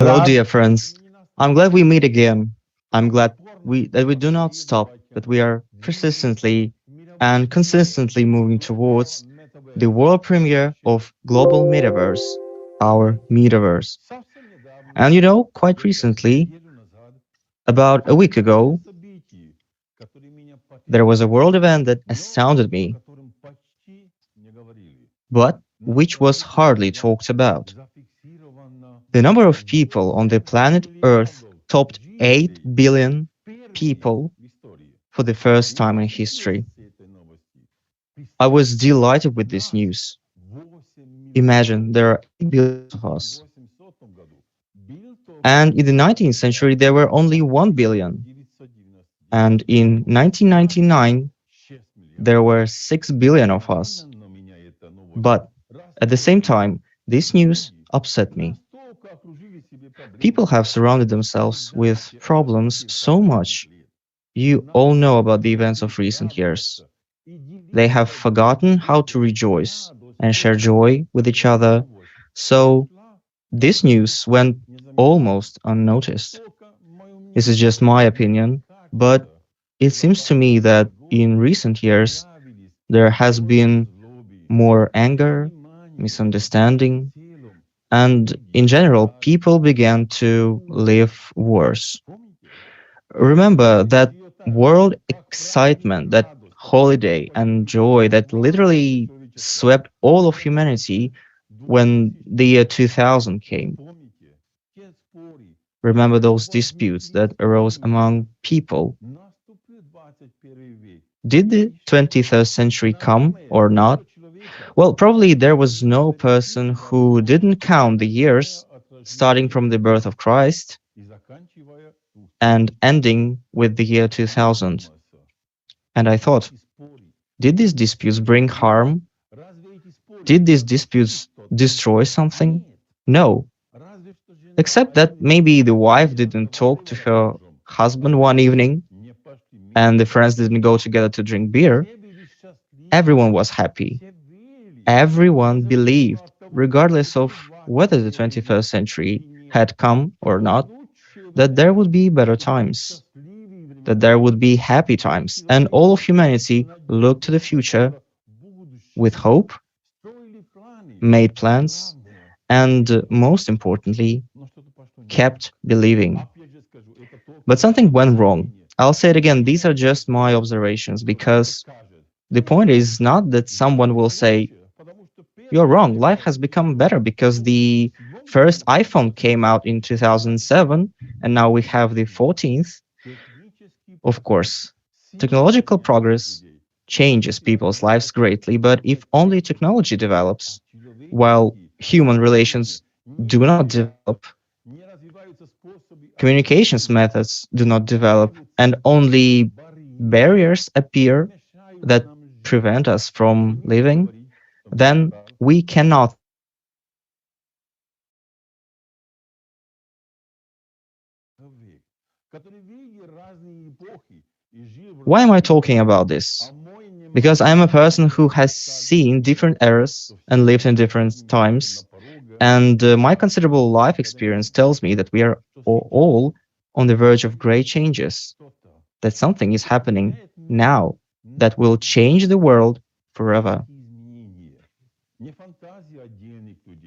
Hello, glad. dear friends. I'm glad we meet again. I'm glad that we do not stop, that we are persistently and consistently moving towards the world premiere of Global Metaverse, our Metaverse. And quite recently, about a week ago, there was a world event that astounded me, but which was hardly talked about. The number of people on the planet Earth topped 8 billion people for the first time in history. I was delighted with this news. Imagine there are 8 billion of us. And in the 19th century, there were only 1 billion. And in 1999, there were 6 billion of us. But at the same time, this news upset me. People have surrounded themselves with problems so much. You all know about the events of recent years. They have forgotten how to rejoice and share joy with each other. So this news went almost unnoticed. This is just my opinion, but it seems to me that in recent years there has been more anger, misunderstanding, and in general, people began to live worse. Remember that world excitement, that holiday and joy that literally swept all of humanity when the year 2000 came. Remember those disputes that arose among people. Did the 21st century come or not? Well, probably there was no person who didn't count the years, starting from the birth of Christ and ending with the year 2000. And I thought, did these disputes bring harm? Did these disputes destroy something? No, except that maybe the wife didn't talk to her husband one evening and the friends didn't go together to drink beer. Everyone was happy. Everyone believed, regardless of whether the 21st century had come or not, that there would be better times, that there would be happy times, and all of humanity looked to the future with hope, made plans, and most importantly, kept believing. But something went wrong. I'll say it again, these are just my observations because the point is not that someone will say, you're wrong, life has become better because the first iPhone came out in 2007 and now we have the 14th. Of course, technological progress changes people's lives greatly, but if only technology develops, while human relations do not develop, communications methods do not develop, and only barriers appear that prevent us from living, then we cannot. Why am I talking about this? Because I am a person who has seen different eras and lived in different times, and my considerable life experience tells me that we are all on the verge of great changes, that something is happening now that will change the world forever.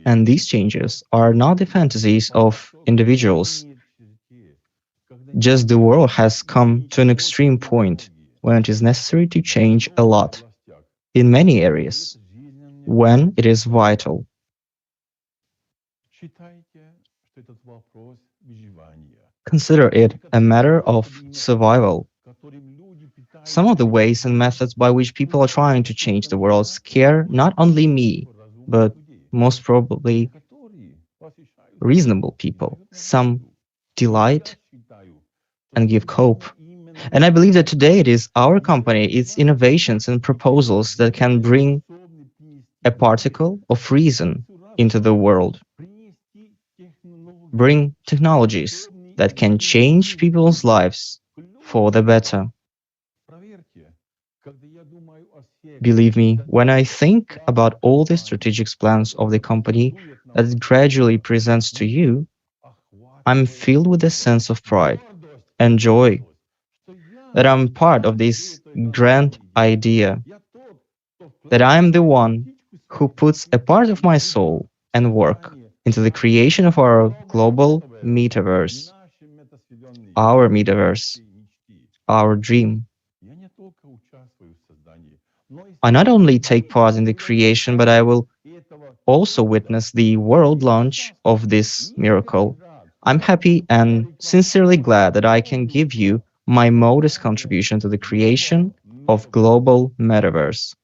And these changes are not the fantasies of individuals. Just the world has come to an extreme point when it is necessary to change a lot in many areas, when it is vital. Consider it a matter of survival. Some of the ways and methods by which people are trying to change the world scare not only me, but most probably reasonable people. Some delight and give hope. And I believe that today it is our company, its innovations and proposals that can bring a particle of reason into the world, bring technologies that can change people's lives for the better. Believe me, when I think about all the strategic plans of the company that it gradually presents to you, I'm filled with a sense of pride and joy that I'm part of this grand idea, that I am the one who puts a part of my soul and work into the creation of our global metaverse, our dream. I not only take part in the creation, but I will also witness the world launch of this miracle. I'm happy and sincerely glad that I can give you my modest contribution to the creation of global metaverse.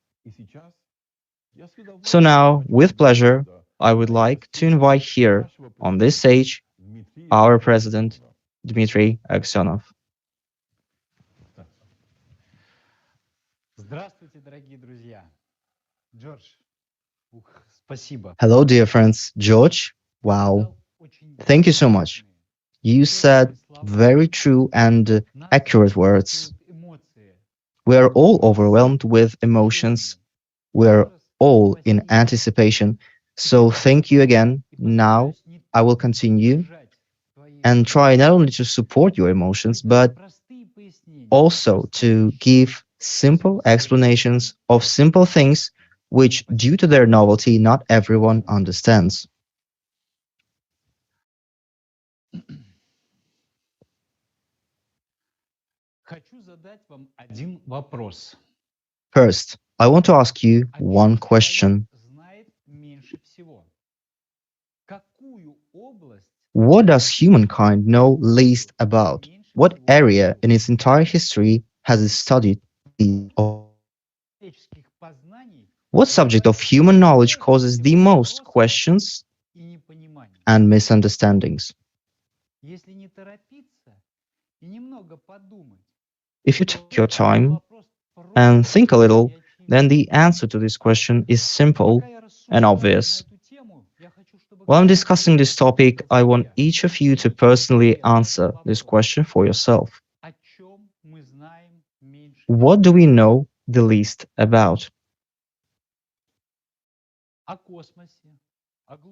So now, with pleasure, I would like to invite here on this stage our president, Dmitry Aksionov. Hello, dear friends. George, wow, thank you so much. You said very true and accurate words. We are all overwhelmed with emotions. We're all in anticipation. So thank you again. Now I will continue and try not only to support your emotions, but also to give simple explanations of simple things which, due to their novelty, not everyone understands. First, I want to ask you one question. What does humankind know least about? What area in its entire history has it studied least of? What subject of human knowledge causes the most questions and misunderstandings? If you take your time and think a little, then the answer to this question is simple and obvious. While I'm discussing this topic, I want each of you to personally answer this question for yourself. What do we know the least about?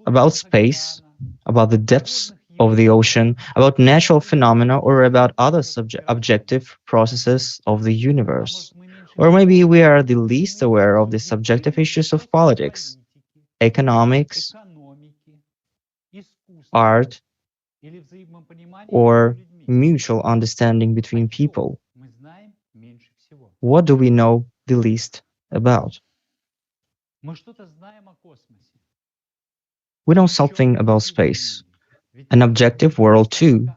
About space, about the depths of the ocean, about natural phenomena, or about other objective processes of the universe. Or maybe we are the least aware of the subjective issues of politics, economics, art, or mutual understanding between people. What do we know the least about? We know something about space, an objective world too,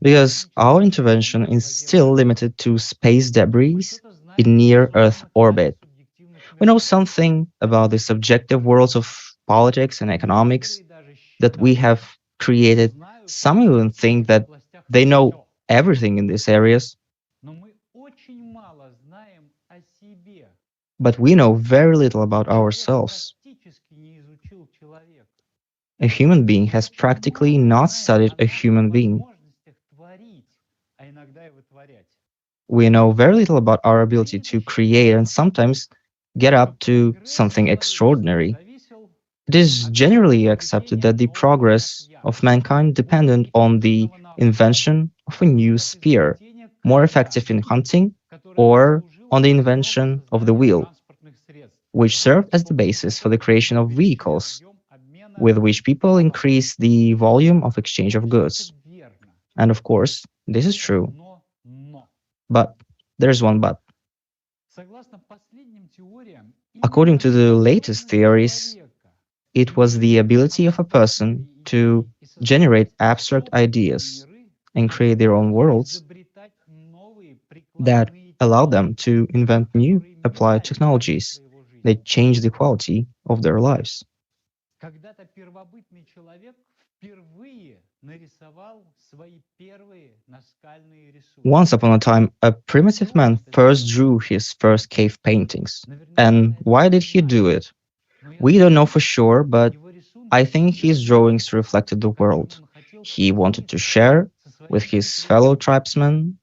because our intervention is still limited to space debris in near-Earth orbit. We know something about the subjective worlds of politics and economics that we have created. Some even think that they know everything in these areas, but we know very little about ourselves. A human being has practically not studied a human being. We know very little about our ability to create and sometimes get up to something extraordinary. It is generally accepted that the progress of mankind depended on the invention of a new spear, more effective in hunting, or on the invention of the wheel, which served as the basis for the creation of vehicles, with which people increase the volume of exchange of goods. And of course, this is true. But there's one but. According to the latest theories, it was the ability of a person to generate abstract ideas and create their own worlds that allowed them to invent new applied technologies that change the quality of their lives. Once upon a time, a primitive man first drew his first cave paintings. And why did he do it? We don't know for sure, but I think his drawings reflected the world he wanted to share with his fellow tribesmen,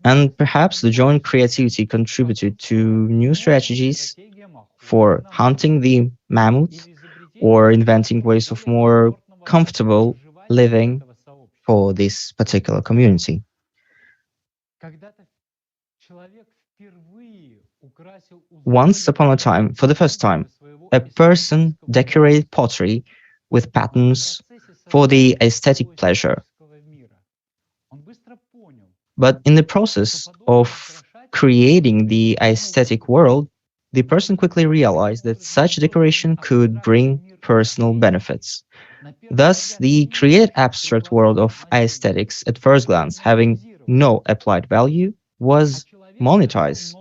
and perhaps the joint creativity contributed to new strategies for hunting the mammoth or inventing ways of more comfortable living for this particular community. Once upon a time, for the first time, a person decorated pottery with patterns for the aesthetic pleasure. But in the process of creating the aesthetic world, the person quickly realized that such decoration could bring personal benefits. Thus, the created abstract world of aesthetics, at first glance having no applied value, was monetized.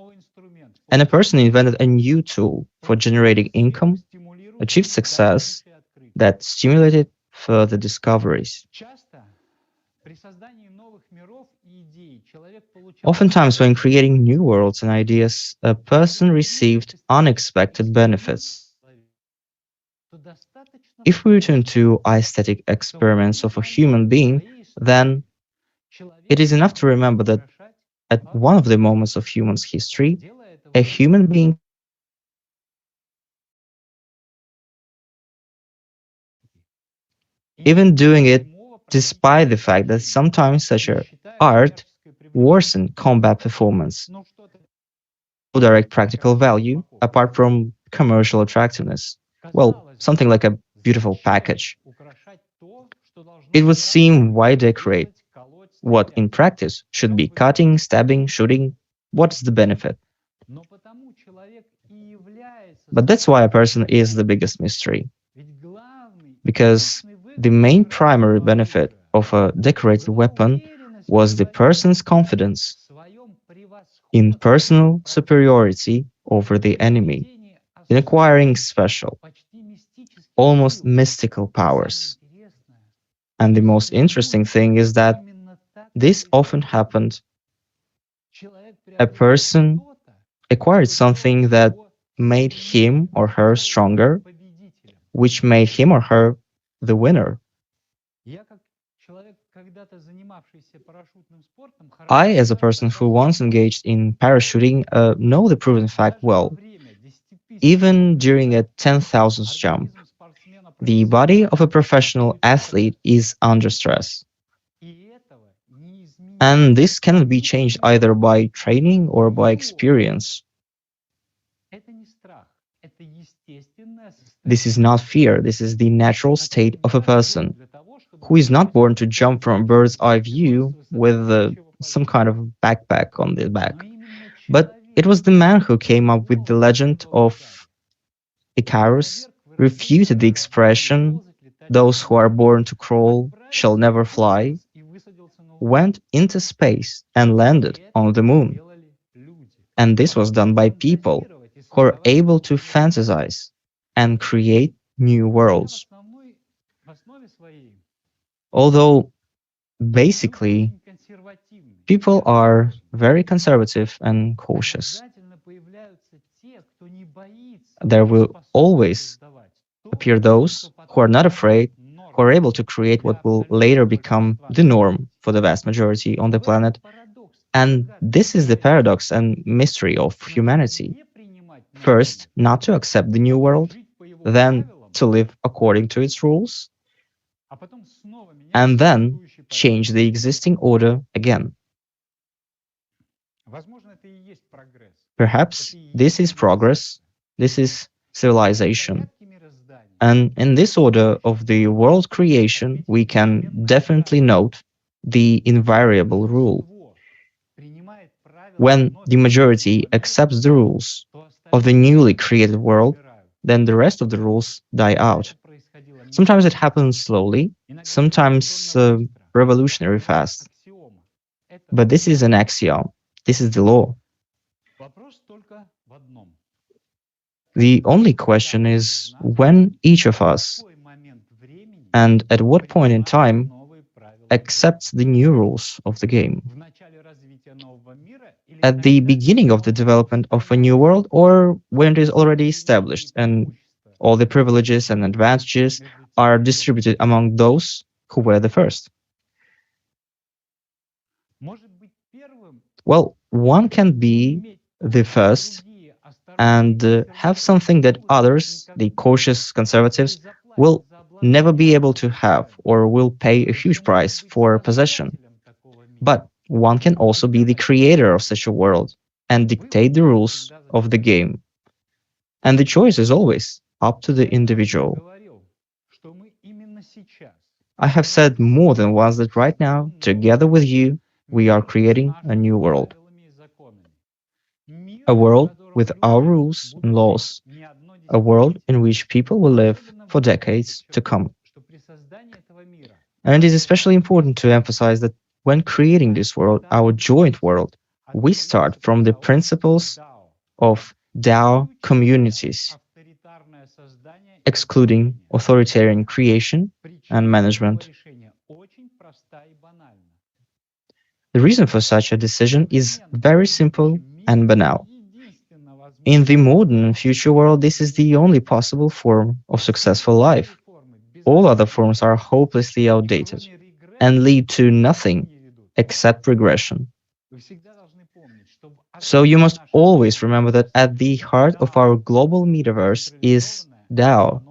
And a person invented a new tool for generating income, achieved success that stimulated further discoveries. Oftentimes, when creating new worlds and ideas, a person received unexpected benefits. If we return to aesthetic experiments of a human being, then it is enough to remember that at one of the moments of human's history, a human being even doing it despite the fact that sometimes such a art worsen combat performance. No direct practical value apart from commercial attractiveness. Well, something like a beautiful package. It would seem why decorate what in practice should be cutting, stabbing, shooting. What's the benefit? But that's why a person is the biggest mystery. Because the main primary benefit of a decorated weapon was the person's confidence in personal superiority over the enemy, in acquiring special, almost mystical powers. And the most interesting thing is that this often happened. A person acquired something that made him or her stronger, which made him or her the winner. I, as a person who once engaged in parachuting, know the proven fact well. Even during a 10,000th jump, the body of a professional athlete is under stress. And this cannot be changed either by training or by experience. This is not fear, this is the natural state of a person who is not born to jump from a bird's eye view with some kind of backpack on the back. But it was the man who came up with the legend of Icarus, refuted the expression, those who are born to crawl shall never fly, went into space and landed on the moon. And this was done by people who are able to fantasize and create new worlds. Although basically people are very conservative and cautious, there will always appear those who are not afraid, who are able to create what will later become the norm for the vast majority on the planet. And this is the paradox and mystery of humanity. First, not to accept the new world, then to live according to its rules, and then change the existing order again. Perhaps this is progress, this is civilization. And in this order of the world creation, we can definitely note the invariable rule. When the majority accepts the rules of the newly created world, then the rest of the rules die out. Sometimes it happens slowly, sometimes revolutionary fast. But this is an axiom. This is the law. The only question is when each of us, and at what point in time, accepts the new rules of the game. At the beginning of the development of a new world, or when it is already established and all the privileges and advantages are distributed among those who were the first. Well, one can be the first and have something that others, the cautious conservatives, will never be able to have or will pay a huge price for possession. But one can also be the creator of such a world and dictate the rules of the game. And the choice is always up to the individual. I have said more than once that right now, together with you, we are creating a new world. A world with our rules and laws. A world in which people will live for decades to come. And it is especially important to emphasize that when creating this world, our joint world, we start from the principles of DAO communities, excluding authoritarian creation and management. The reason for such a decision is very simple and banal. In the modern future world, this is the only possible form of successful life. All other forms are hopelessly outdated and lead to nothing except regression. So you must always remember that at the heart of our global metaverse is DAO,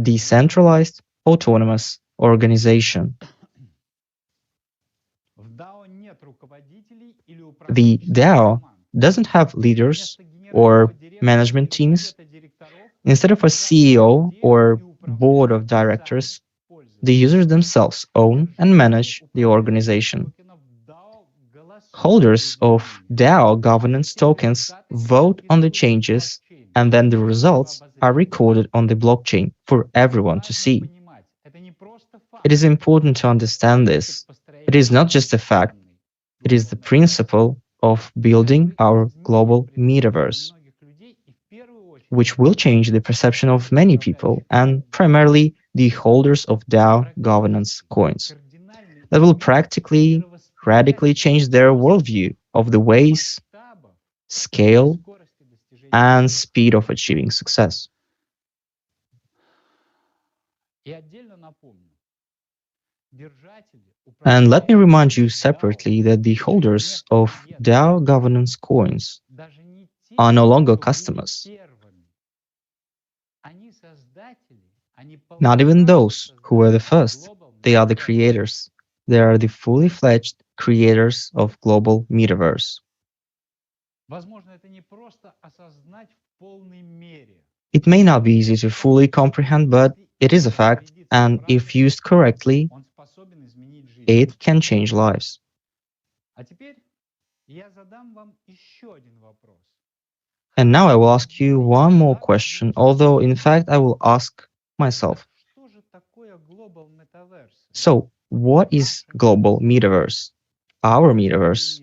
decentralized autonomous organization. The DAO doesn't have leaders or management teams. Instead of a CEO or board of directors, the users themselves own and manage the organization. Holders of DAO governance tokens vote on the changes, and then the results are recorded on the blockchain for everyone to see. It is important to understand this. It is not just a fact, it is the principle of building our global metaverse, which will change the perception of many people and primarily the holders of DAO governance coins. That will practically, radically change their worldview of the ways, scale, and speed of achieving success. And let me remind you separately that the holders of DAO governance coins are no longer customers. Not even those who were the first. They are the creators. They are the fully fledged creators of global metaverse. It may not be easy to fully comprehend, but it is a fact, and if used correctly, it can change lives. And now I will ask you one more question, although in fact I will ask myself. So, what is global metaverse? Our metaverse,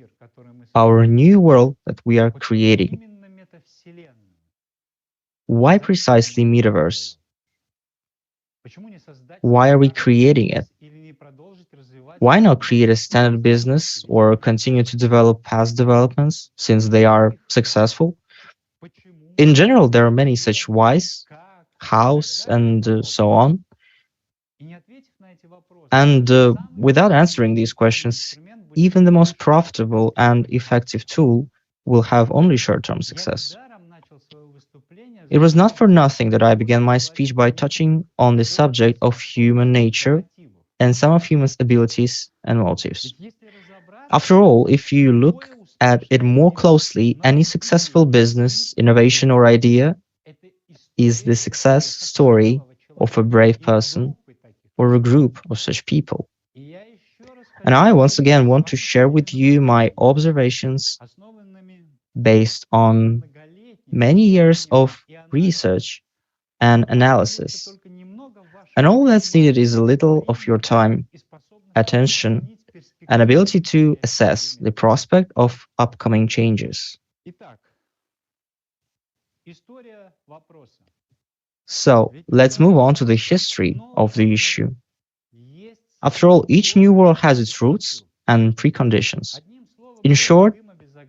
our new world that we are creating. Why precisely metaverse? Why are we creating it? Why not create a standard business or continue to develop past developments since they are successful? In general, there are many such whys, hows, and so on. And without answering these questions, even the most profitable and effective tool will have only short-term success. It was not for nothing that I began my speech by touching on the subject of human nature and some of humans' abilities and motives. After all, if you look at it more closely, any successful business, innovation, or idea is the success story of a brave person or a group of such people. And I once again want to share with you my observations based on many years of research and analysis. And all that's needed is a little of your time, attention, and ability to assess the prospect of upcoming changes. So, let's move on to the history of the issue. After all, each new world has its roots and preconditions. In short,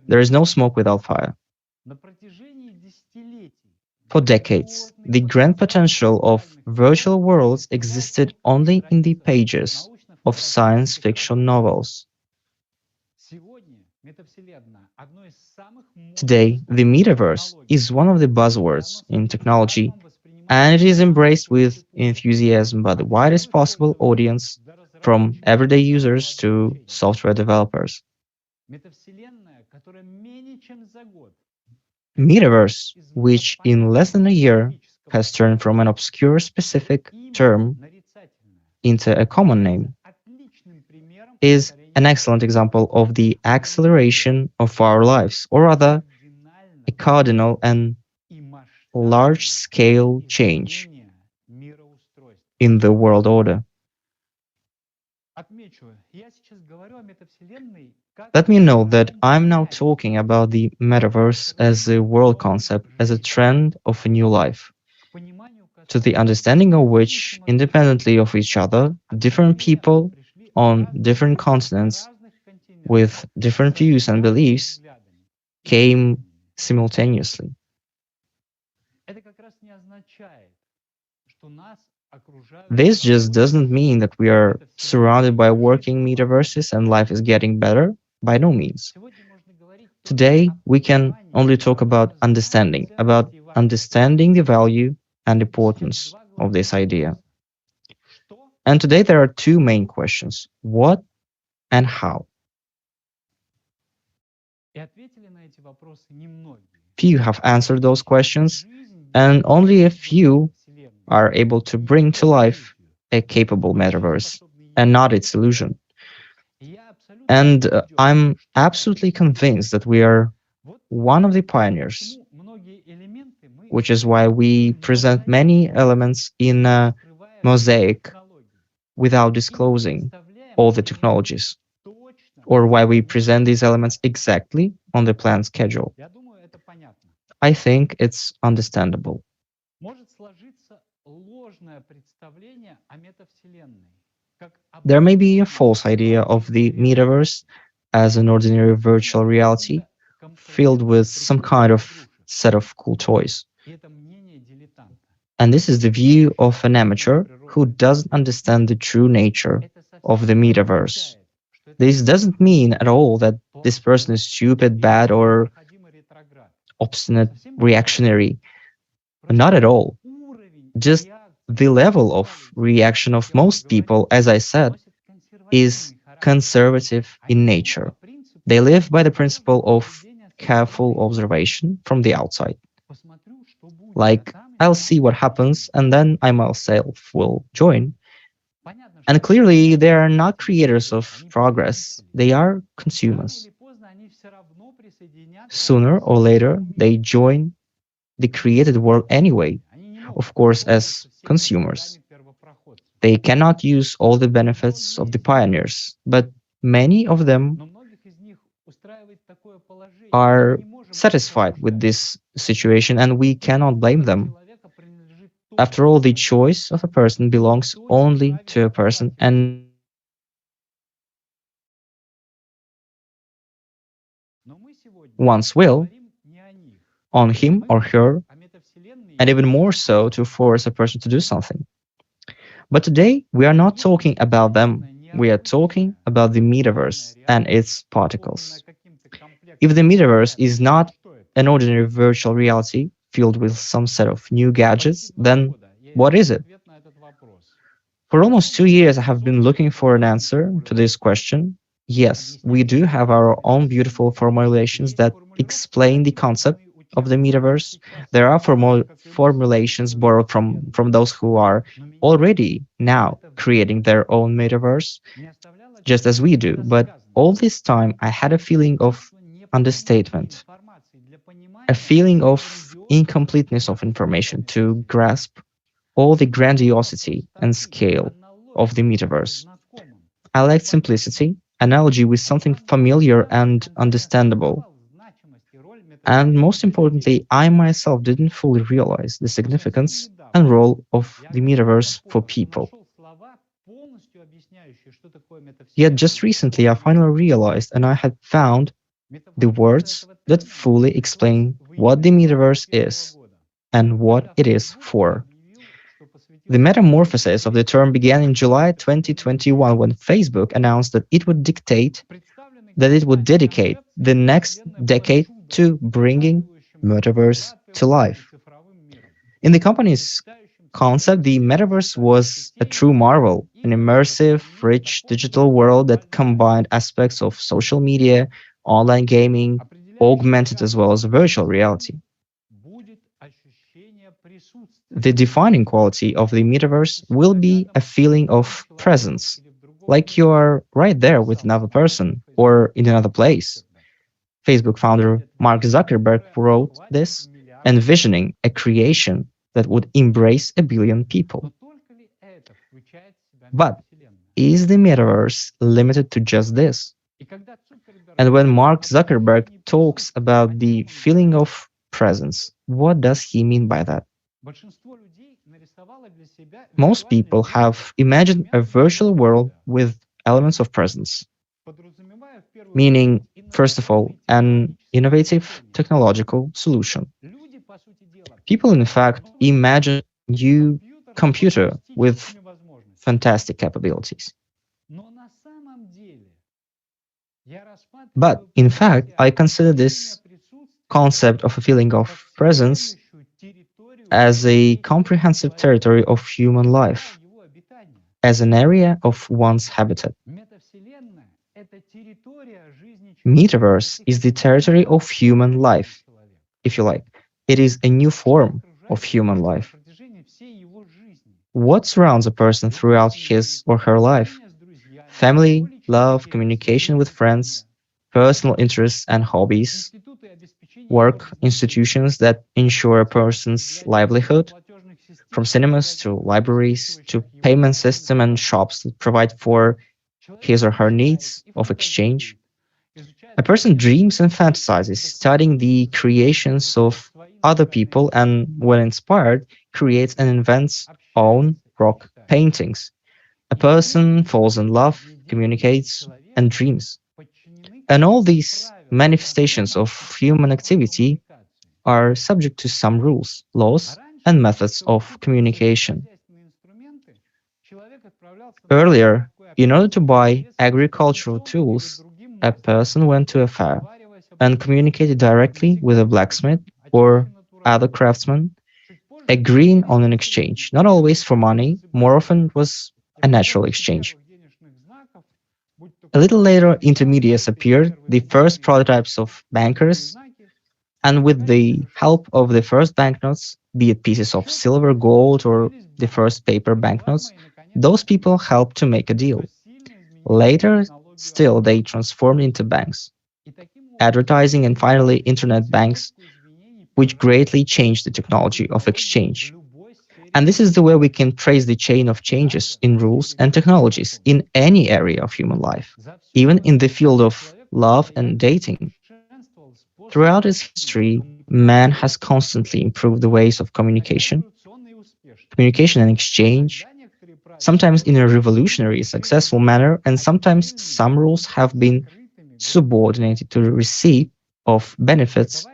there is no smoke without fire. For decades, the grand potential of virtual worlds existed only in the pages of science fiction novels. Today, the metaverse is one of the buzzwords in technology, and it is embraced with enthusiasm by the widest possible audience, from everyday users to software developers. Metaverse, which in less than a year has turned from an obscure specific term into a common name, is an excellent example of the acceleration of our lives, or rather, a cardinal and large-scale change in the world order. Let me note that I'm now talking about the metaverse as a world concept, as a trend of a new life, to the understanding of which, independently of each other, different people on different continents with different views and beliefs came simultaneously. This just doesn't mean that we are surrounded by working metaverses and life is getting better. By no means. Today, we can only talk about understanding the value and importance of this idea. And today there are two main questions: what and how. Few have answered those questions, and only a few are able to bring to life a capable metaverse and not its illusion. And I'm absolutely convinced that we are one of the pioneers, which is why we present many elements in a mosaic without disclosing all the technologies, or why we present these elements exactly on the planned schedule. I think it's understandable. There may be a false idea of the metaverse as an ordinary virtual reality filled with some kind of set of cool toys. And this is the view of an amateur who doesn't understand the true nature of the metaverse. This doesn't mean at all that this person is stupid, bad, or obstinate, reactionary. Not at all. Just the level of reaction of most people, as I said, is conservative in nature. They live by the principle of careful observation from the outside. Like, I'll see what happens and then I myself will join. And clearly, they are not creators of progress, they are consumers. Sooner or later, they join the created world anyway, of course, as consumers. They cannot use all the benefits of the pioneers, but many of them are satisfied with this situation, and we cannot blame them. After all, the choice of a person belongs only to a person and not to the one's will on him or her, and even more so to force a person to do something. But today, we are not talking about them. We are talking about the metaverse and its particles. If the metaverse is not an ordinary virtual reality filled with some set of new gadgets, then what is it? For almost 2 years, I have been looking for an answer to this question. Yes, we do have our own beautiful formulations that explain the concept of the metaverse. There are formulations borrowed from those who are already now creating their own metaverse, just as we do. But all this time, I had a feeling of understatement, a feeling of incompleteness of information to grasp all the grandiosity and scale of the metaverse. I lacked simplicity, analogy with something familiar and understandable. And most importantly, I myself didn't fully realize the significance and role of the metaverse for people. Yet just recently I finally realized and I had found the words that fully explain what the metaverse is and what it is for. The metamorphosis of the term began in July 2021 when Facebook announced that it would dedicate the next decade to bringing metaverse to life. In the company's concept, the metaverse was a true marvel, an immersive, rich digital world that combined aspects of social media, online gaming, augmented as well as virtual reality. The defining quality of the metaverse will be a feeling of presence, like you are right there with another person or in another place. Facebook founder Mark Zuckerberg wrote this, envisioning a creation that would embrace a billion people. But is the metaverse limited to just this? And when Mark Zuckerberg talks about the feeling of presence, what does he mean by that? Most people have imagined a virtual world with elements of presence, meaning, first of all, an innovative technological solution. People, in fact, imagine a new computer with fantastic capabilities. But in fact, I consider this concept of a feeling of presence as a comprehensive territory of human life, as an area of one's habitat. Metaverse is the territory of human life, if you like. It is a new form of human life. What surrounds a person throughout his or her life? Family, love, communication with friends, personal interests and hobbies, work, institutions that ensure a person's livelihood, from cinemas to libraries to payment system and shops that provide for his or her needs of exchange. A person dreams and fantasizes, studying the creations of other people, and when inspired, creates and invents own rock paintings. A person falls in love, communicates, and dreams. And all these manifestations of human activity are subject to some rules, laws, and methods of communication. Earlier, in order to buy agricultural tools, a person went to a fair and communicated directly with a blacksmith or other craftsman, agreeing on an exchange, not always for money, more often it was a natural exchange. A little later, intermediaries appeared, the first prototypes of bankers, and with the help of the first banknotes, be it pieces of silver, gold, or the first paper banknotes, those people helped to make a deal. Later, still, they transformed into banks, advertising, and finally internet banks, which greatly changed the technology of exchange. And this is the way we can trace the chain of changes in rules and technologies in any area of human life, even in the field of love and dating. Throughout its history, man has constantly improved the ways of communication and exchange, sometimes in a revolutionary, successful manner, and sometimes some rules have been subordinated to the receipt of benefits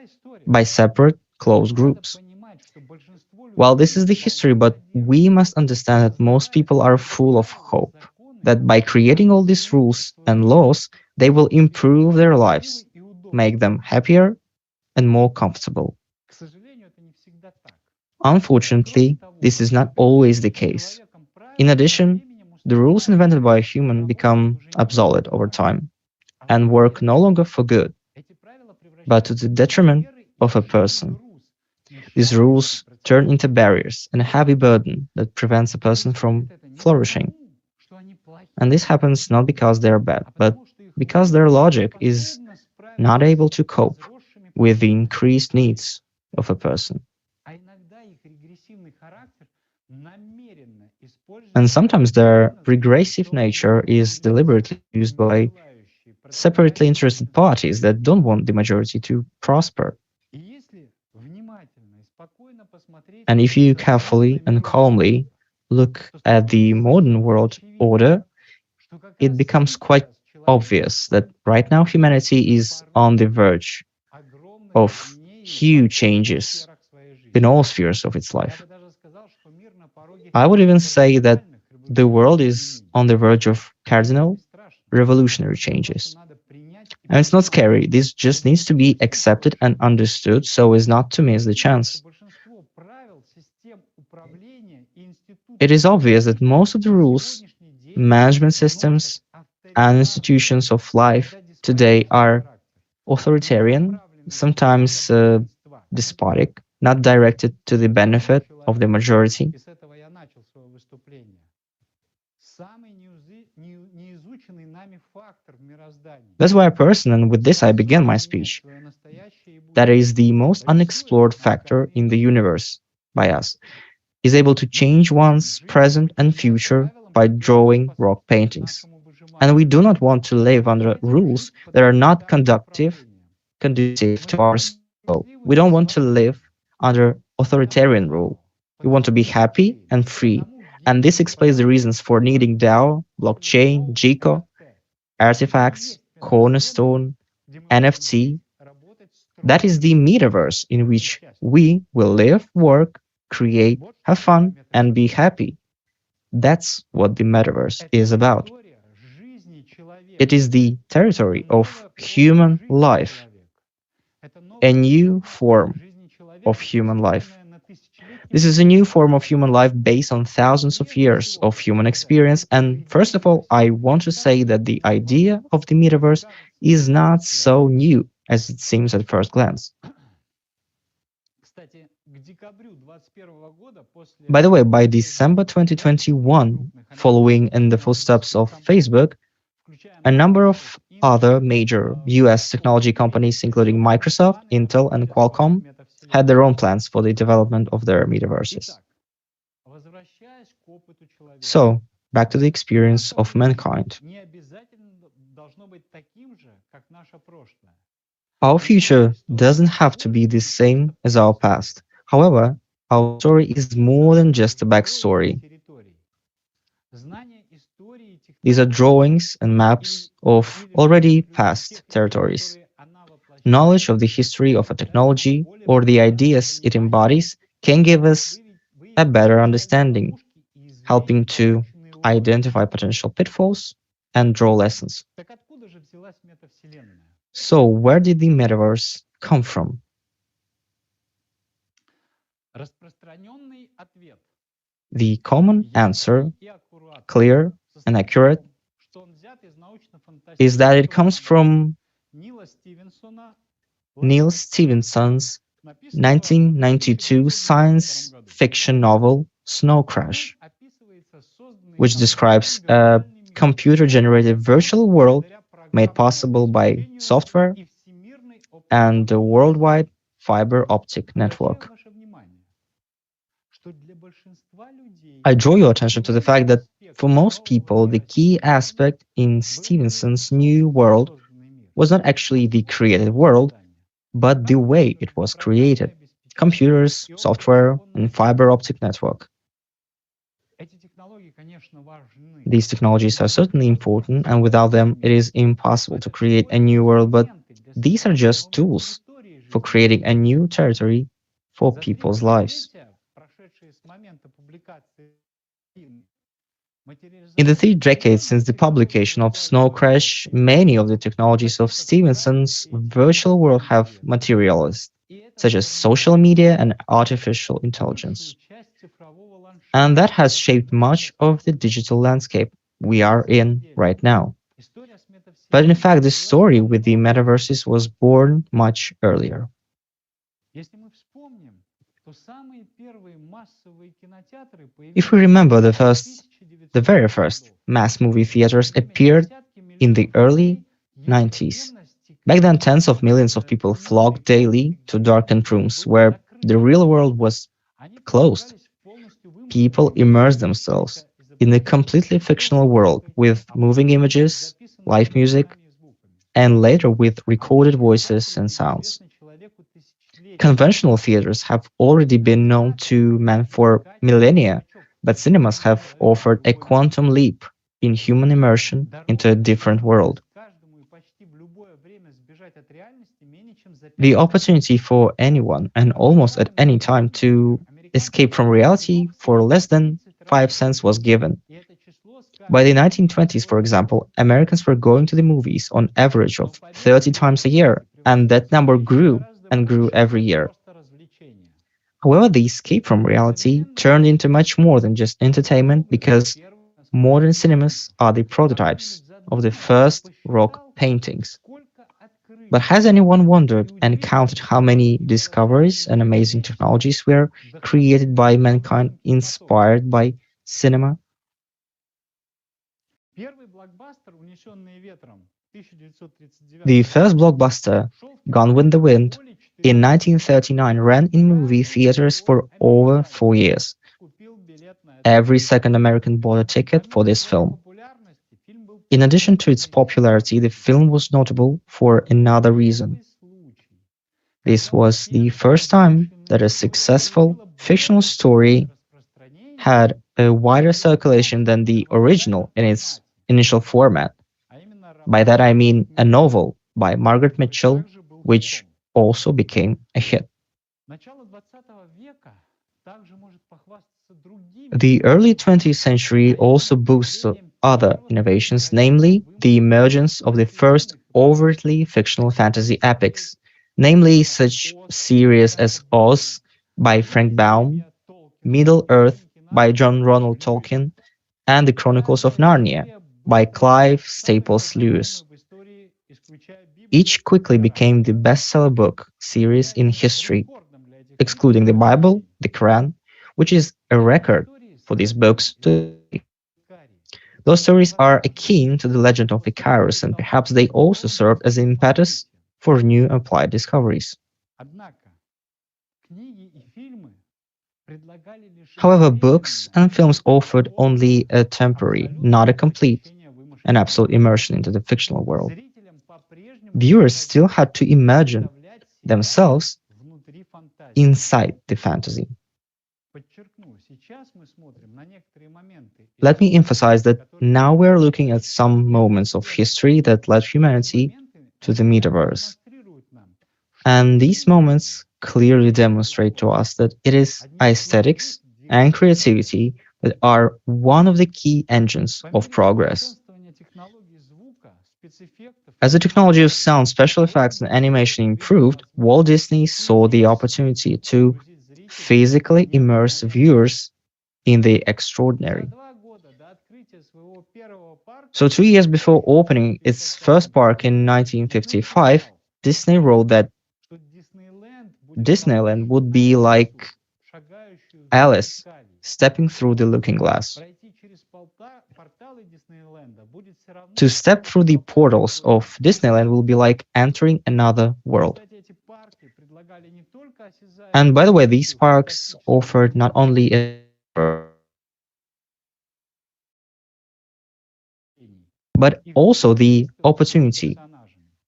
by separate closed groups. Well, this is the history, but we must understand that most people are full of hope, that by creating all these rules and laws, they will improve their lives, make them happier and more comfortable. Unfortunately, this is not always the case. In addition, the rules invented by a human become obsolete over time and work no longer for good, but to the detriment of a person. These rules turn into barriers and a heavy burden that prevents a person from flourishing. And this happens not because they are bad, but because their logic is not able to cope with the increased needs of a person. And sometimes their regressive nature is deliberately used by separately interested parties that don't want the majority to prosper. And if you carefully and calmly look at the modern world order, it becomes quite obvious that right now humanity is on the verge of huge changes in all spheres of its life. I would even say that the world is on the verge of cardinal, revolutionary changes. And it's not scary, this just needs to be accepted and understood so as not to miss the chance. It is obvious that most of the rules, management systems, and institutions of life today are authoritarian, sometimes despotic, not directed to the benefit of the majority. That's why a person, and with this I begin my speech, that is the most unexplored factor in the universe by us, is able to change one's present and future by drawing rock paintings. And we do not want to live under rules that are not conducive to our survival. We don't want to live under authoritarian rule. We want to be happy and free. And this explains the reasons for needing DAO, blockchain, GIGO, artifacts, cornerstone, NFT. That is the metaverse in which we will live, work, create, have fun, and be happy. That's what the metaverse is about. It is the territory of human life, a new form of human life. This is a new form of human life based on thousands of years of human experience. And first of all, I want to say that the idea of the metaverse is not so new as it seems at first glance. By the way, by December 2021, following in the footsteps of Facebook, a number of other major US technology companies, including Microsoft, Intel, and Qualcomm, had their own plans for the development of their metaverses. So, back to the experience of mankind. Our future doesn't have to be the same as our past. However, our story is more than just a backstory. These are drawings and maps of already past territories. Knowledge of the history of a technology or the ideas it embodies can give us a better understanding, helping to identify potential pitfalls and draw lessons. So, where did the metaverse come from? The common answer, clear and accurate, is that it comes from Neil Stephenson's 1992 science fiction novel Snow Crash, which describes a computer-generated virtual world made possible by software and the worldwide fiber optic network. I draw your attention to the fact that for most people, the key aspect in Stevenson's new world was not actually the created world, but the way it was created: computers, software, and fiber optic network. These technologies are certainly important, and without them, it is impossible to create a new world, but these are just tools for creating a new territory for people's lives. In the 3 decades since the publication of Snow Crash, many of the technologies of Stevenson's virtual world have materialized, such as social media and artificial intelligence. And that has shaped much of the digital landscape we are in right now. But in fact, the story with the metaverses was born much earlier. If we remember, the very first mass movie theaters appeared in the early 90s. Back then, tens of millions of people flocked daily to darkened rooms where the real world was closed. People immersed themselves in a completely fictional world with moving images, live music, and later with recorded voices and sounds. Conventional theaters have already been known to man for millennia, but cinemas have offered a quantum leap in human immersion into a different world. The opportunity for anyone and almost at any time to escape from reality for less than 5 cents was given. By the 1920s, for example, Americans were going to the movies on average of 30 times a year, and that number grew and grew every year. However, the escape from reality turned into much more than just entertainment because modern cinemas are the prototypes of the first rock paintings. But has anyone wondered and counted how many discoveries and amazing technologies were created by mankind inspired by cinema? The first blockbuster, Gone with the Wind, in 1939 ran in movie theaters for over 4 years. Every second American bought a ticket for this film. In addition to its popularity, the film was notable for another reason. This was the first time that a successful fictional story had a wider circulation than the original in its initial format. By that I mean a novel by Margaret Mitchell, which also became a hit. The early 20th century also boosted other innovations, namely the emergence of the first overtly fictional fantasy epics, namely such series as Oz by Frank Baum, Middle-earth by John Ronald Tolkien, and The Chronicles of Narnia by Clive Staples Lewis. Each quickly became the bestseller book series in history, excluding the Bible, the Quran, which is a record for these books today. Those stories are akin to the legend of Icarus, and perhaps they also served as impetus for new applied discoveries. However, books and films offered only a temporary, not a complete, and absolute immersion into the fictional world. Viewers still had to imagine themselves inside the fantasy. Let me emphasize that now we're looking at some moments of history that led humanity to the metaverse. And these moments clearly demonstrate to us that it is aesthetics and creativity that are one of the key engines of progress. As the technology of sound, special effects, and animation improved, Walt Disney saw the opportunity to physically immerse viewers in the extraordinary. So 2 years before opening its first park in 1955, Disney wrote that Disneyland would be like Alice stepping through the looking glass. To step through the portals of Disneyland will be like entering another world. And by the way, these parks offered not only a but also the opportunity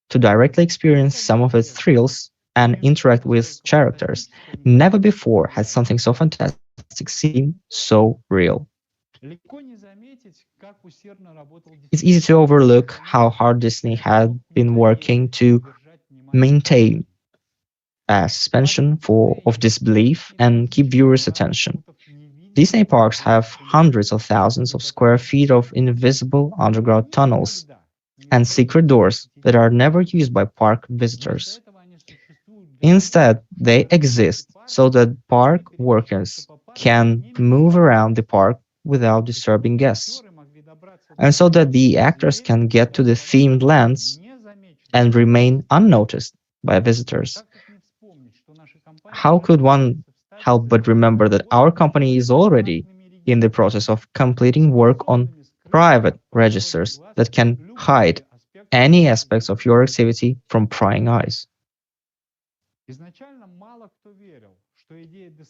to directly experience some of its thrills and interact with characters. Never before had something so fantastic seemed so real. It's easy to overlook how hard Disney had been working to maintain a suspension of disbelief and keep viewers' attention. Disney parks have hundreds of thousands of square feet of invisible underground tunnels and secret doors that are never used by park visitors. Instead, they exist so that park workers can move around the park without disturbing guests, and so that the actors can get to the themed lands and remain unnoticed by visitors. How could one help but remember that our company is already in the process of completing work on private registers that can hide any aspects of your activity from prying eyes?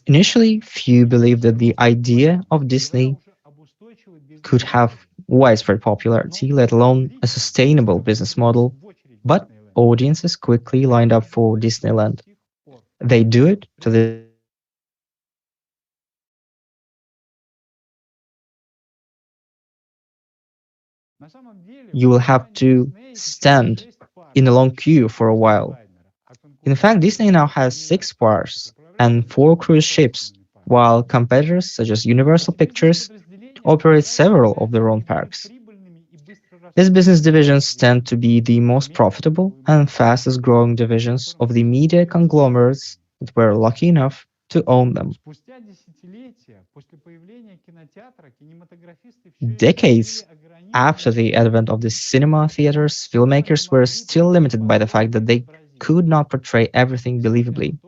Initially, few believed that the idea of Disney could have widespread popularity, let alone a sustainable business model, but audiences quickly lined up for Disneyland. They do it to the you will have to stand in a long queue for a while. In fact, Disney now has 6 parks and 4 cruise ships, while competitors such as Universal Pictures operate several of their own parks. These business divisions tend to be the most profitable and fastest growing divisions of the media conglomerates that were lucky enough to own them. Decades after the advent of the cinema theaters, filmmakers were still limited by the fact that they could not portray everything believably.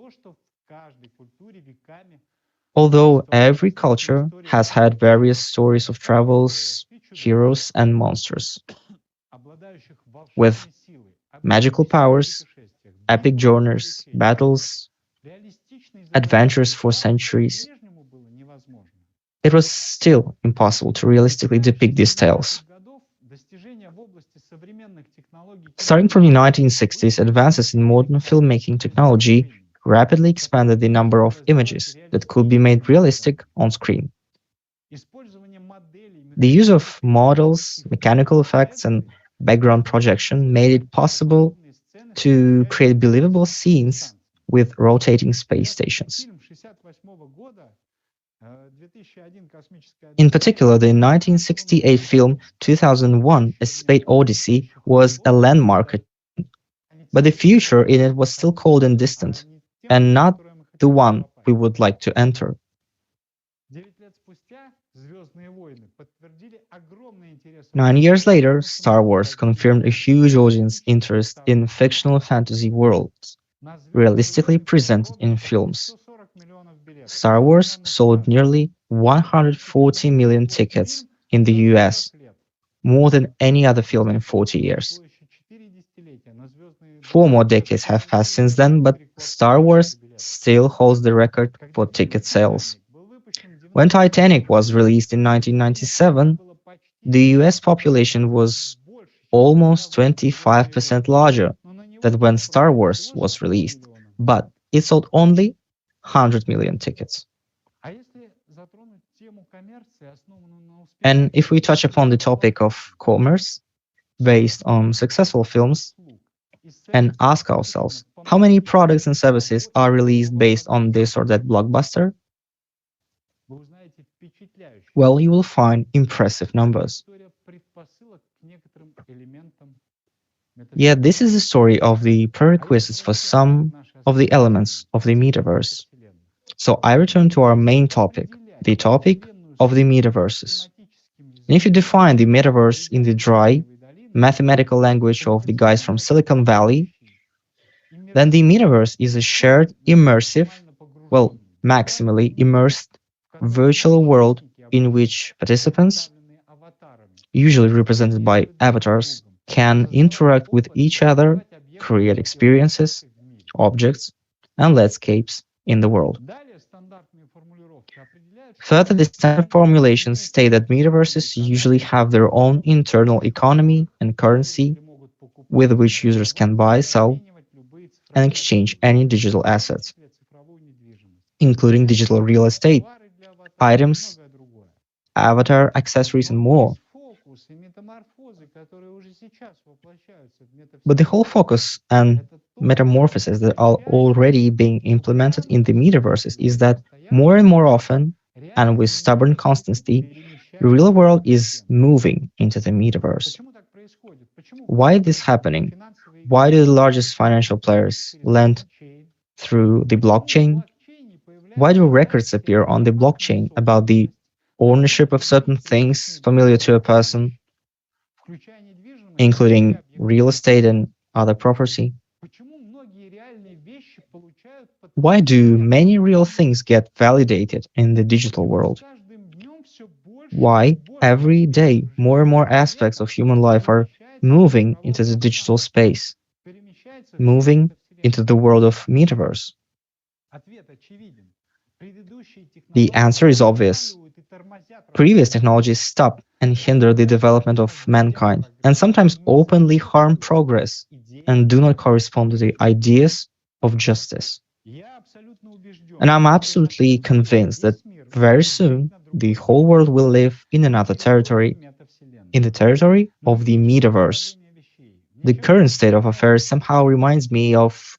Although every culture has had various stories of travels, heroes, and monsters, with magical powers, epic journeys, battles, adventures for centuries, it was still impossible to realistically depict these tales. Starting from the 1960s, advances in modern filmmaking technology rapidly expanded the number of images that could be made realistic on screen. The use of models, mechanical effects, and background projection made it possible to create believable scenes with rotating space stations. In particular, the 1968 film 2001: A Space Odyssey was a landmark achievement, but the future in it was still cold and distant, and not the one we would like to enter. 9 years later, Star Wars confirmed a huge audience interest in fictional fantasy worlds, realistically presented in films. Star Wars sold nearly 140 million tickets in the US, more than any other film in 40 years. 4 more decades have passed since then, but Star Wars still holds the record for ticket sales. When Titanic was released in 1997, the US population was almost 25% larger than when Star Wars was released, but it sold only 100 million tickets. And if we touch upon the topic of commerce based on successful films and ask ourselves, how many products and services are released based on this or that blockbuster? Well, you will find impressive numbers. Yet this is the story of the prerequisites for some of the elements of the metaverse. So I return to our main topic, the topic of the metaverses. And if you define the metaverse in the dry, mathematical language of the guys from Silicon Valley, then the metaverse is a shared, immersive, well, maximally immersed virtual world in which participants, usually represented by avatars, can interact with each other, create experiences, objects, and landscapes in the world. Further, the standard formulations state that metaverses usually have their own internal economy and currency with which users can buy, sell, and exchange any digital assets, including digital real estate, items, avatar accessories, and more. But the whole focus and metamorphoses that are already being implemented in the metaverses is that more and more often, and with stubborn constancy, the real world is moving into the metaverse. Why is this happening? Why do the largest financial players lend through the blockchain? Why do records appear on the blockchain about the ownership of certain things familiar to a person, including real estate and other property? Why do many real things get validated in the digital world? Why every day more and more aspects of human life are moving into the digital space, moving into the world of metaverse? The answer is obvious. Previous technologies stop and hinder the development of mankind, and sometimes openly harm progress and do not correspond to the ideas of justice. And I'm absolutely convinced that very soon the whole world will live in another territory, in the territory of the metaverse. The current state of affairs somehow reminds me of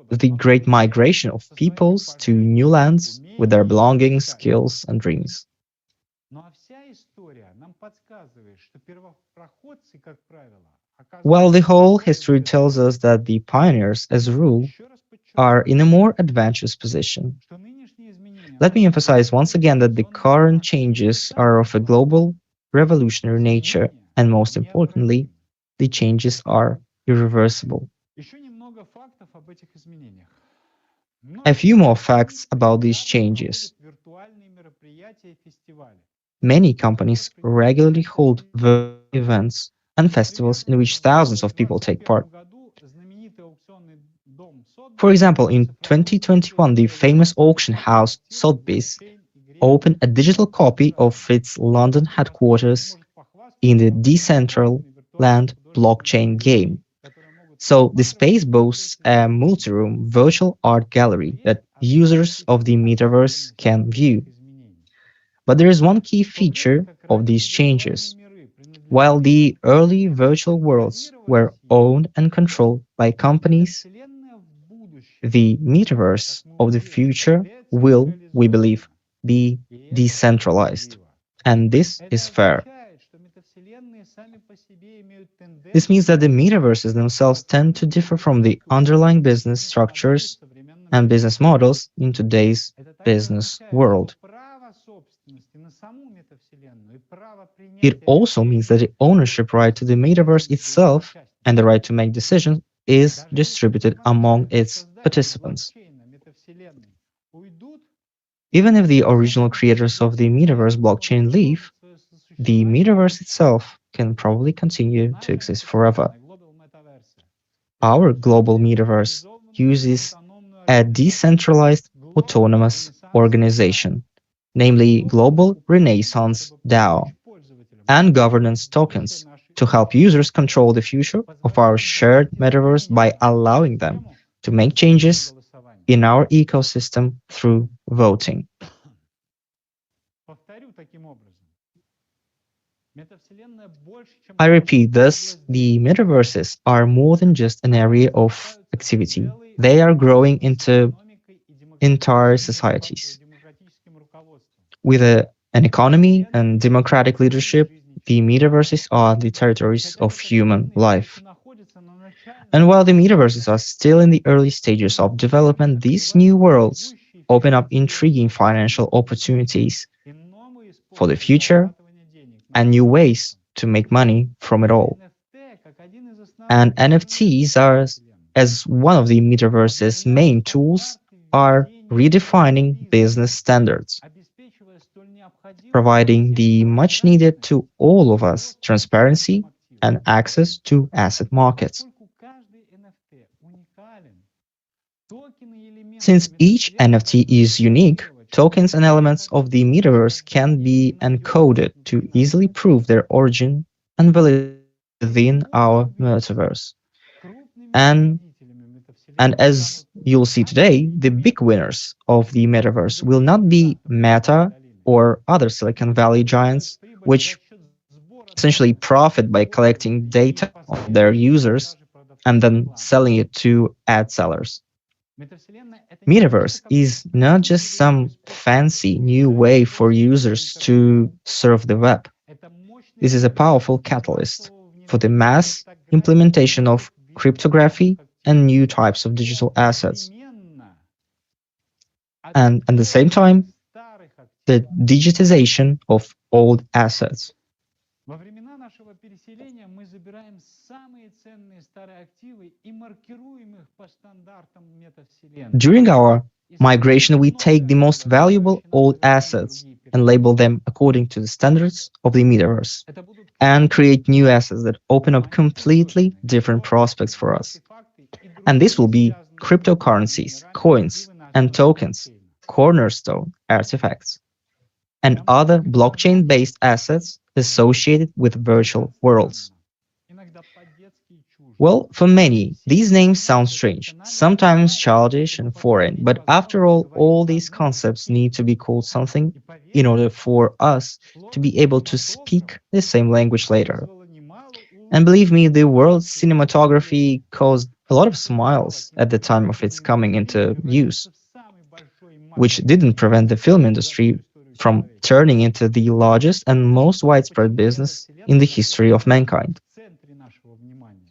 the great migration of peoples to new lands with their belongings, skills, and dreams. While the whole history tells us that the pioneers, as a rule, are in a more advantageous position. Let me emphasize once again that the current changes are of a global, revolutionary nature, and most importantly, the changes are irreversible. A few more facts about these changes. Many companies regularly hold virtual events and festivals in which thousands of people take part. For example, in 2021, the famous auction house Sotheby's opened a digital copy of its London headquarters in the Decentraland blockchain game. So the space boasts a multi-room virtual art gallery that users of the metaverse can view. But there is one key feature of these changes. While the early virtual worlds were owned and controlled by companies, the metaverse of the future will, we believe, be decentralized. And this is fair. This means that the metaverses themselves tend to differ from the underlying business structures and business models in today's business world. It also means that the ownership right to the metaverse itself and the right to make decisions is distributed among its participants. Even if the original creators of the metaverse blockchain leave, the metaverse itself can probably continue to exist forever. Our global metaverse uses a decentralized autonomous organization, namely Global Renaissance DAO, and governance tokens to help users control the future of our shared metaverse by allowing them to make changes in our ecosystem through voting. I repeat this, the metaverses are more than just an area of activity. They are growing into entire societies. With an economy and democratic leadership, the metaverses are the territories of human life. And while the metaverses are still in the early stages of development, these new worlds open up intriguing financial opportunities for the future and new ways to make money from it all. And NFTs are, as one of the metaverse's main tools, are redefining business standards, providing the much needed to all of us transparency and access to asset markets. Since each NFT is unique, tokens and elements of the metaverse can be encoded to easily prove their origin and validity within our metaverse. And, and as you'll see today, the big winners of the metaverse will not be Meta or other Silicon Valley giants, which essentially profit by collecting data on their users and then selling it to ad sellers. Metaverse is not just some fancy new way for users to surf the web. This is a powerful catalyst for the mass implementation of cryptography and new types of digital assets. And at the same time, the digitization of old assets. During our migration, we take the most valuable old assets and label them according to the standards of the metaverse, and create new assets that open up completely different prospects for us. And this will be cryptocurrencies, coins, and tokens, cornerstone artifacts, and other blockchain-based assets associated with virtual worlds. Well, for many, these names sound strange, sometimes childish and foreign, but after all these concepts need to be called something in order for us to be able to speak the same language later. And believe me, the world's cinematography caused a lot of smiles at the time of its coming into use, which didn't prevent the film industry from turning into the largest and most widespread business in the history of mankind.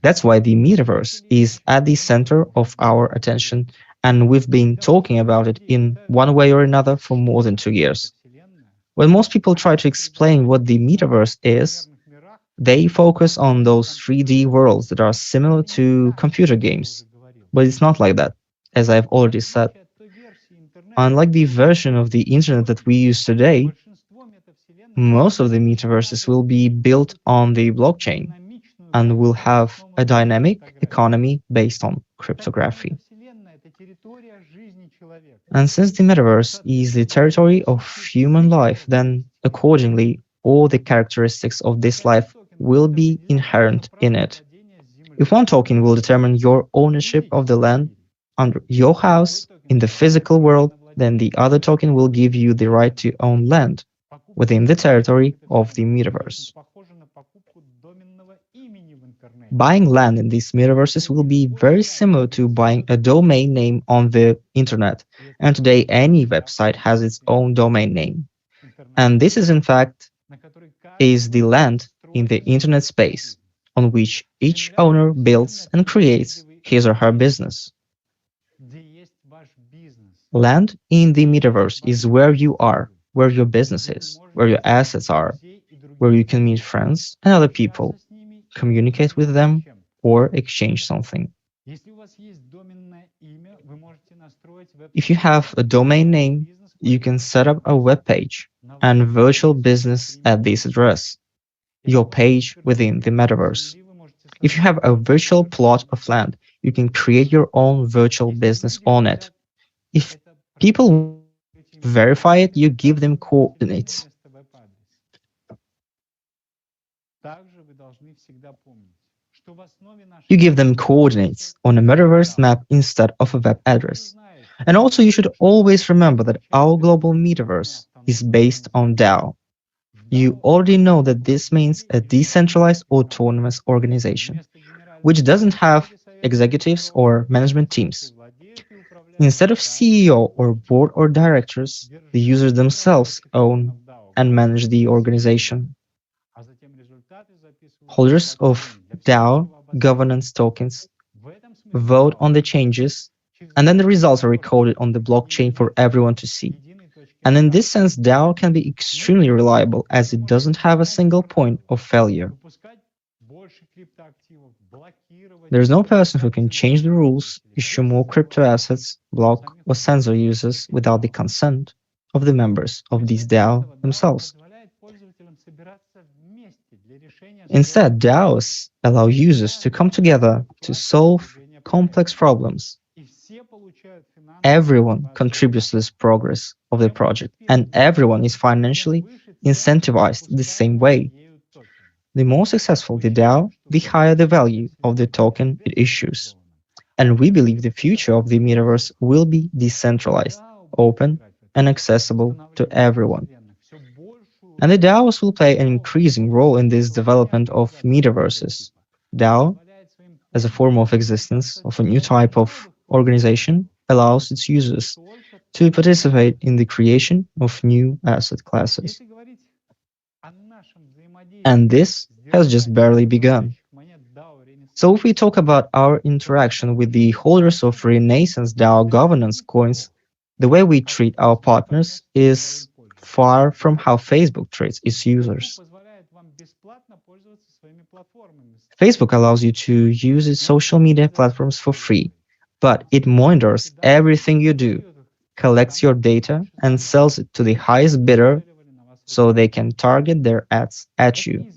That's why the metaverse is at the center of our attention and we've been talking about it in one way or another for more than 2 years. When most people try to explain what the metaverse is, they focus on those 3D worlds that are similar to computer games. But it's not like that, as I've already said. Unlike the version of the internet that we use today, most of the metaverses will be built on the blockchain and will have a dynamic economy based on cryptography. And since the metaverse is the territory of human life, then accordingly, all the characteristics of this life will be inherent in it. If one token will determine your ownership of the land under your house in the physical world, then the other token will give you the right to own land within the territory of the metaverse. Buying land in these metaverses will be very similar to buying a domain name on the internet, and today any website has its own domain name. And this is in fact is the land in the internet space on which each owner builds and creates his or her business. Land in the metaverse is where you are, where your business is, where your assets are, where you can meet friends and other people, communicate with them, or exchange something. If you have a domain name, you can set up a web page and virtual business at this address, your page within the metaverse. If you have a virtual plot of land, you can create your own virtual business on it. If people verify it, you give them coordinates. You give them coordinates on a metaverse map instead of a web address. And also, you should always remember that our global metaverse is based on DAO. You already know that this means a decentralized autonomous organization, which doesn't have executives or management teams. Instead of CEO or board or directors, the users themselves own and manage the organization. Holders of DAO governance tokens vote on the changes, and then the results are recorded on the blockchain for everyone to see. And in this sense, DAO can be extremely reliable as it doesn't have a single point of failure. There's no person who can change the rules, issue more crypto assets, block or censor users without the consent of the members of these DAO themselves. Instead, DAOs allow users to come together to solve complex problems. Everyone contributes to this progress of the project, and everyone is financially incentivized the same way. The more successful the DAO, the higher the value of the token it issues. And we believe the future of the metaverse will be decentralized, open, and accessible to everyone. And the DAOs will play an increasing role in this development of metaverses. DAO, as a form of existence of a new type of organization, allows its users to participate in the creation of new asset classes. And this has just barely begun. So if we talk about our interaction with the holders of Renaissance DAO governance coins, the way we treat our partners is far from how Facebook treats its users. Facebook allows you to use its social media platforms for free, but it monitors everything you do, collects your data, and sells it to the highest bidder so they can target their ads at you.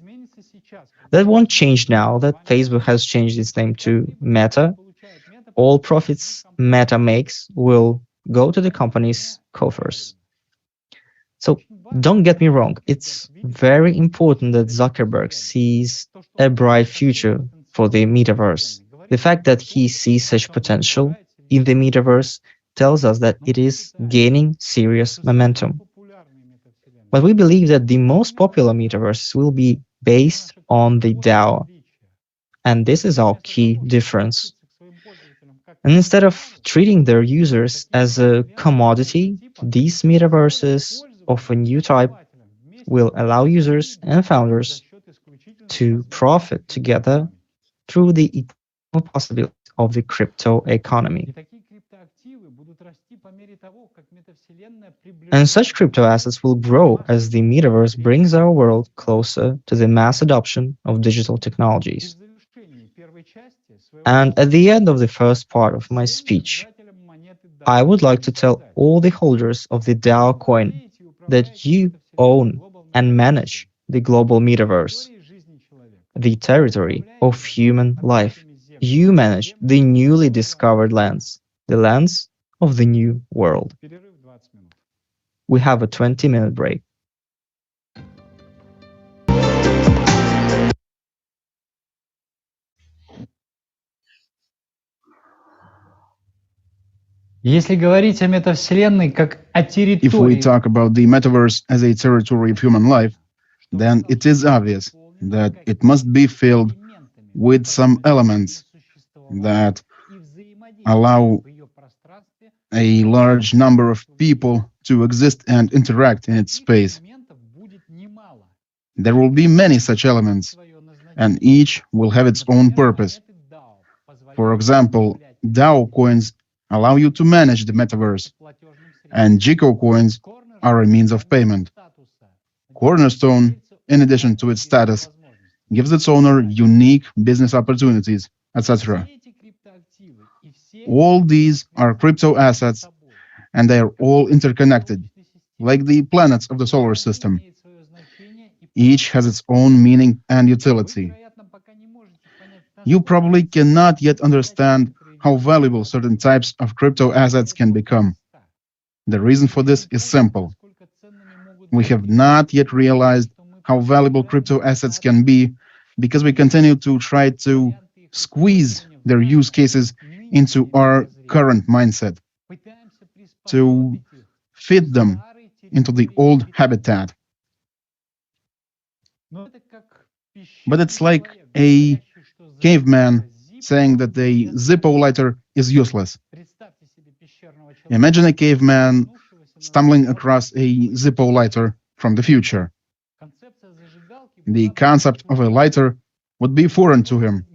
That won't change now that Facebook has changed its name to Meta. All profits Meta makes will go to the company's coffers. So don't get me wrong, it's very important that Zuckerberg sees a bright future for the metaverse. The fact that he sees such potential in the metaverse tells us that it is gaining serious momentum. But we believe that the most popular metaverses will be based on the DAO, and this is our key difference. And instead of treating their users as a commodity, these metaverses of a new type will allow users and founders to profit together through the economic possibilities of the crypto economy. And such crypto assets will grow as the metaverse brings our world closer to the mass adoption of digital technologies. And at the end of the first part of my speech, I would like to tell all the holders of the DAO coin that you own and manage the global metaverse, the territory of human life. You manage the newly discovered lands, the lands of the new world. We have a 20-minute break. Если говорить о метавселенной как о If we территории, talk about the metaverse as a territory of human life, then it is obvious that it must be filled with some elements that allow a large number of people to exist and interact in its space. There will be many such elements, and each will have its own purpose. For example, DAO coins allow you to manage the metaverse, and GIG-O coins are a means of payment. Cornerstone, in addition to its status, gives its owner unique business opportunities, etc. All these are crypto assets, and they are all interconnected, like the planets of the solar system. Each has its own meaning and utility. You probably cannot yet understand how valuable certain types of crypto assets can become. The reason for this is simple. We have not yet realized how valuable crypto assets can be because we continue to try to squeeze their use cases into our current mindset, to fit them into the old habitat. But it's like a caveman saying that a Zippo lighter is useless. Imagine a caveman stumbling across a Zippo lighter from the future. The concept of a lighter would be foreign to him.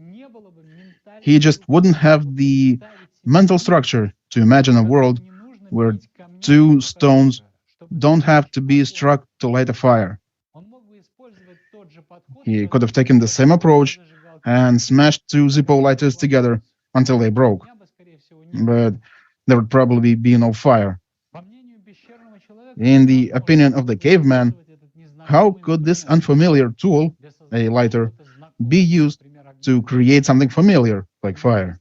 He just wouldn't have the mental structure to imagine a world where two stones don't have to be struck to light a fire. He could have taken the same approach and smashed two Zippo lighters together until they broke. But there would probably be no fire. In the opinion of the caveman, how could this unfamiliar tool, a lighter, be used to create something familiar, like fire?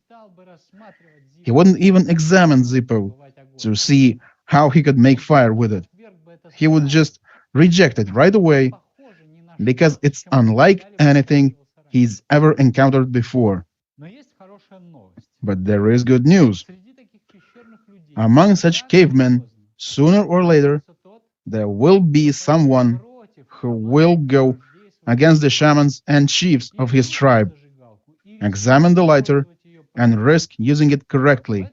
He wouldn't even examine Zippo to see how he could make fire with it. He would just reject it right away because it's unlike anything he's ever encountered before. But there is good news. Among such cavemen, sooner or later, there will be someone who will go against the shamans and chiefs of his tribe, examine the lighter, and risk using it correctly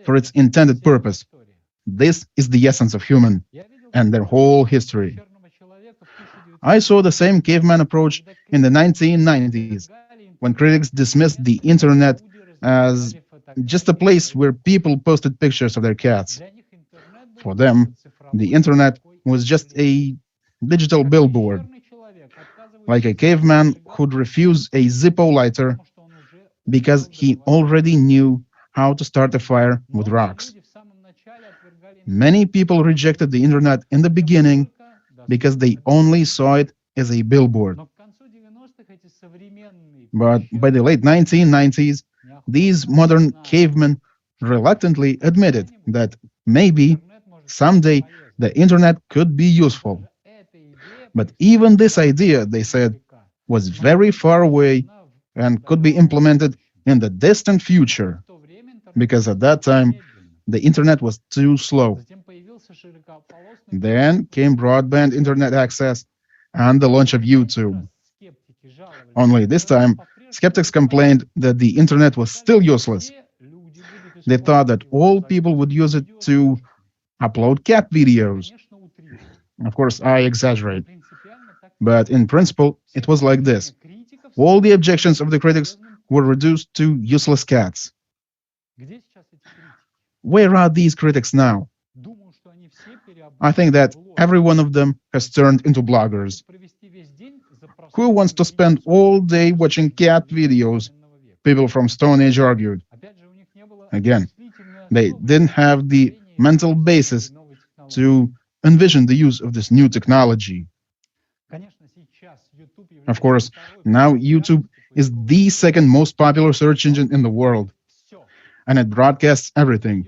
for its intended purpose. This is the essence of human and their whole history. I saw the same caveman approach in the 1990s, when critics dismissed the internet as just a place where people posted pictures of their cats. For them, the internet was just a digital billboard, like a caveman who'd refuse a Zippo lighter because he already knew how to start a fire with rocks. Many people rejected the internet in the beginning because they only saw it as a billboard. But by the late 1990s, these modern cavemen reluctantly admitted that maybe someday the internet could be useful. But even this idea, they said, was very far away and could be implemented in the distant future, because at that time the internet was too slow. Then came broadband internet access and the launch of YouTube. Only this time, skeptics complained that the internet was still useless. They thought that all people would use it to upload cat videos. Of course, I exaggerate. But in principle, it was like this. All the objections of the critics were reduced to useless cats. Where are these critics now? I think that every one of them has turned into bloggers. Who wants to spend all day watching cat videos? People from Stone Age argued. Again, they didn't have the mental basis to envision the use of this new technology. Of course, now YouTube is the second most popular search engine in the world, and it broadcasts everything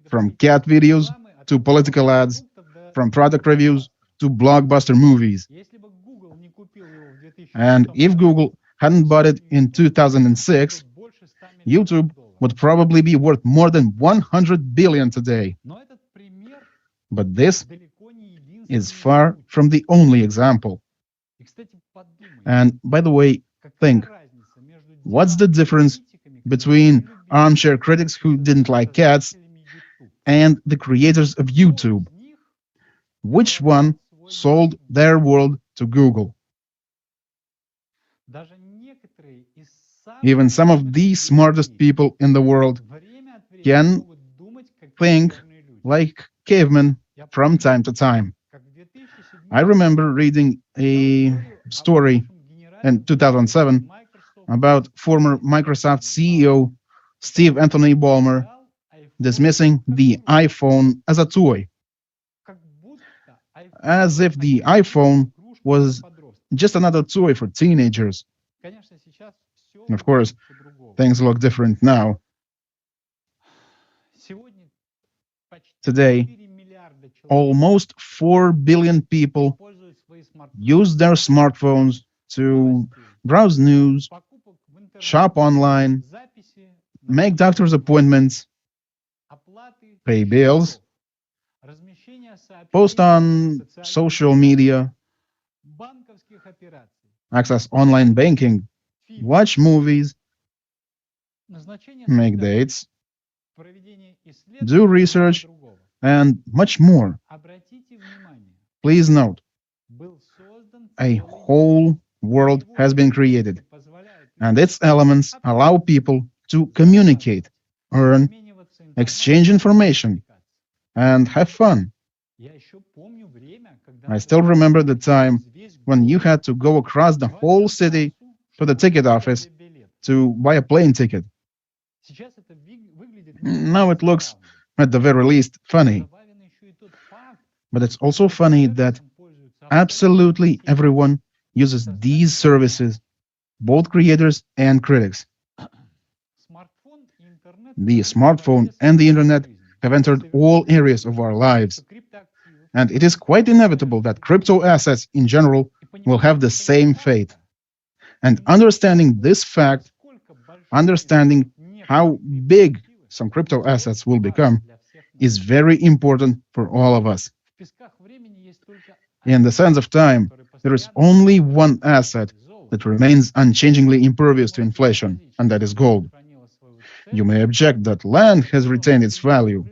from cat videos to political ads, from product reviews to blockbuster movies. And if Google hadn't bought it in 2006, YouTube would probably be worth more than 100 billion today. But this is far from the only example. And by the way, think, what's the difference between armchair critics who didn't like cats and the creators of YouTube? Which one sold their world to Google? Even some of the smartest people in the world can think like cavemen from time to time. I remember reading a story in 2007 about former Microsoft CEO Steve Anthony Ballmer dismissing the iPhone as a toy, as if the iPhone was just another toy for teenagers. Of course, things look different now. Today, almost 4 billion people use their smartphones to browse news, shop online, make doctor's appointments, pay bills, post on social media, access online banking, watch movies, make dates, do research, and much more. Please note, a whole world has been created, and its elements allow people to communicate, earn, exchange information, and have fun. I still remember the time when you had to go across the whole city to the ticket office to buy a plane ticket. Now it looks, at the very least, funny. But it's also funny that absolutely everyone uses these services, both creators and critics. The smartphone and the internet have entered all areas of our lives. And it is quite inevitable that crypto assets in general will have the same fate. And understanding this fact, understanding how big some crypto assets will become, is very important for all of us. In the sands of time, there is only one asset that remains unchangingly impervious to inflation, and that is gold. You may object that land has retained its value,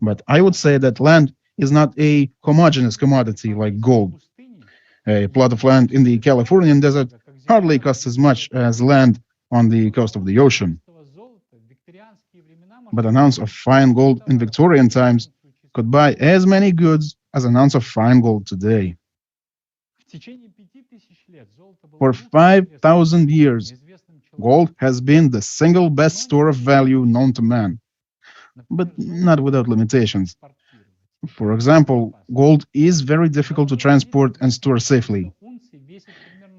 but I would say that land is not a homogeneous commodity like gold. A plot of land in the Californian desert hardly costs as much as land on the coast of the ocean. But an ounce of fine gold in Victorian times could buy as many goods as an ounce of fine gold today. For 5,000 years, gold has been the single best store of value known to man, but not without limitations. For example, gold is very difficult to transport and store safely.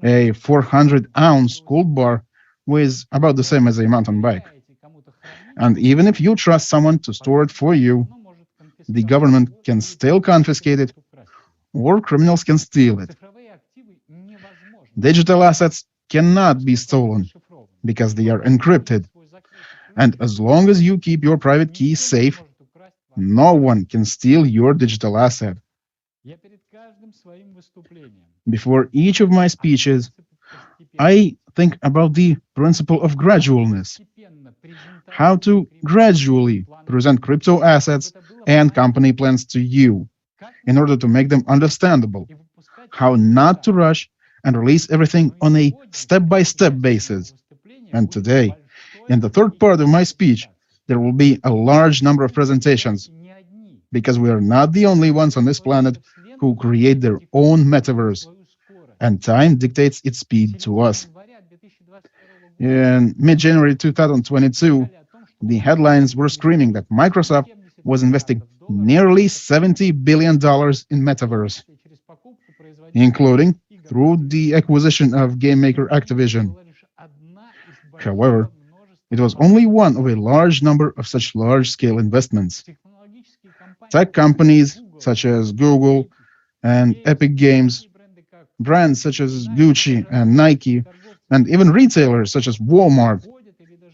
A 400-ounce gold bar weighs about the same as a mountain bike. And even if you trust someone to store it for you, the government can still confiscate it, or criminals can steal it. Digital assets cannot be stolen because they are encrypted. And as long as you keep your private keys safe, no one can steal your digital asset. Before each of my speeches, I think about the principle of gradualness. How to gradually present crypto assets and company plans to you in order to make them understandable. How not to rush and release everything on a step-by-step basis. And today, in the third part of my speech, there will be a large number of presentations because we are not the only ones on this planet who create their own metaverse, and time dictates its speed to us. In mid January 2022, the headlines were screaming that Microsoft was investing nearly $70 billion in Metaverse, including through the acquisition of game maker Activision. However, it was only one of a large number of such large-scale investments. Tech companies such as Google and Epic Games, brands such as Gucci and Nike, and even retailers such as Walmart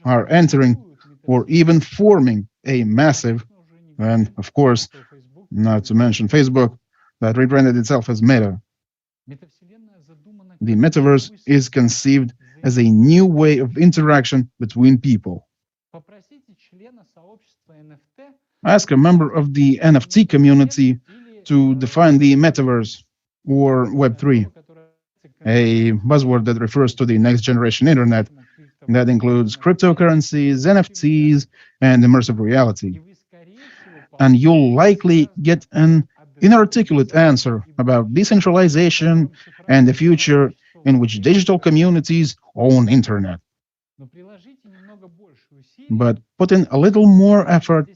are entering or even forming a massive, and of course, not to mention Facebook, that rebranded itself as Meta. The metaverse is conceived as a new way of interaction between people. Ask a member of the NFT community to define the metaverse or Web3, a buzzword that refers to the next generation internet that includes cryptocurrencies, NFTs, and immersive reality. And you'll likely get an inarticulate answer about decentralization and the future in which digital communities own internet. But put in a little more effort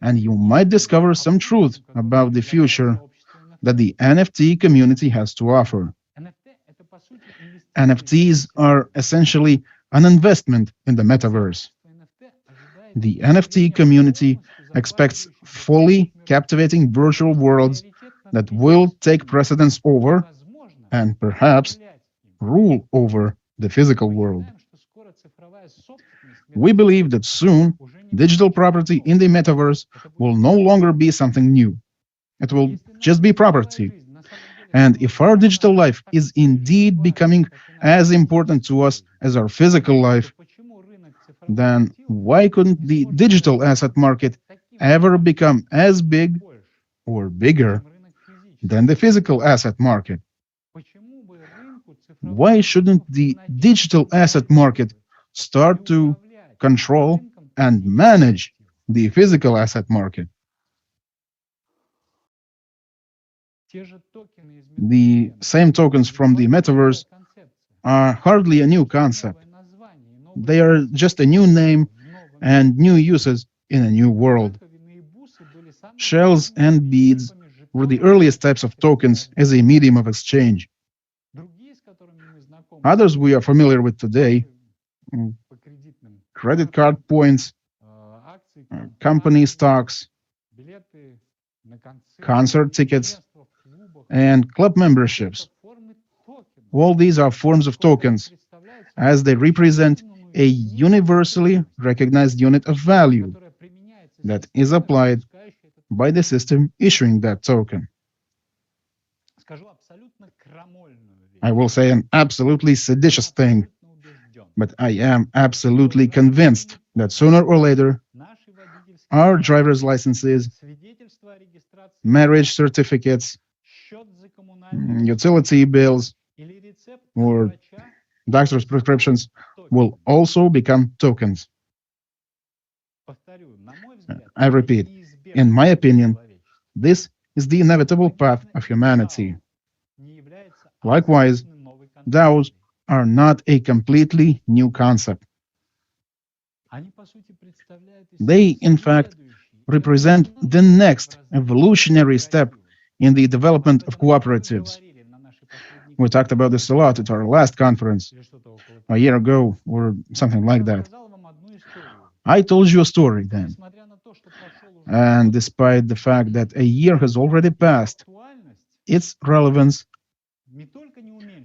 and you might discover some truth about the future that the NFT community has to offer. NFTs are essentially an investment in the metaverse. The NFT community expects fully captivating virtual worlds that will take precedence over, and perhaps rule over, the physical world. We believe that soon, digital property in the metaverse will no longer be something new. It will just be property. And if our digital life is indeed becoming as important to us as our physical life, then why couldn't the digital asset market ever become as big or bigger than the physical asset market? Why shouldn't the digital asset market start to control and manage the physical asset market? The same tokens from the metaverse are hardly a new concept. They are just a new name and new uses in a new world. Shells and beads were the earliest types of tokens as a medium of exchange. Others we are familiar with today, credit card points, company stocks, concert tickets, and club memberships. All these are forms of tokens, as they represent a universally recognized unit of value that is applied by the system issuing that token. I will say an absolutely seditious thing, but I am absolutely convinced that sooner or later, our driver's licenses, marriage certificates, utility bills, or doctor's prescriptions will also become tokens. I repeat, in my opinion, this is the inevitable path of humanity. Likewise, DAOs are not a completely new concept. They, in fact, represent the next evolutionary step in the development of cooperatives. We talked about this a lot at our last conference, a year ago, or something like that. I told you a story then. And despite the fact that a year has already passed, its relevance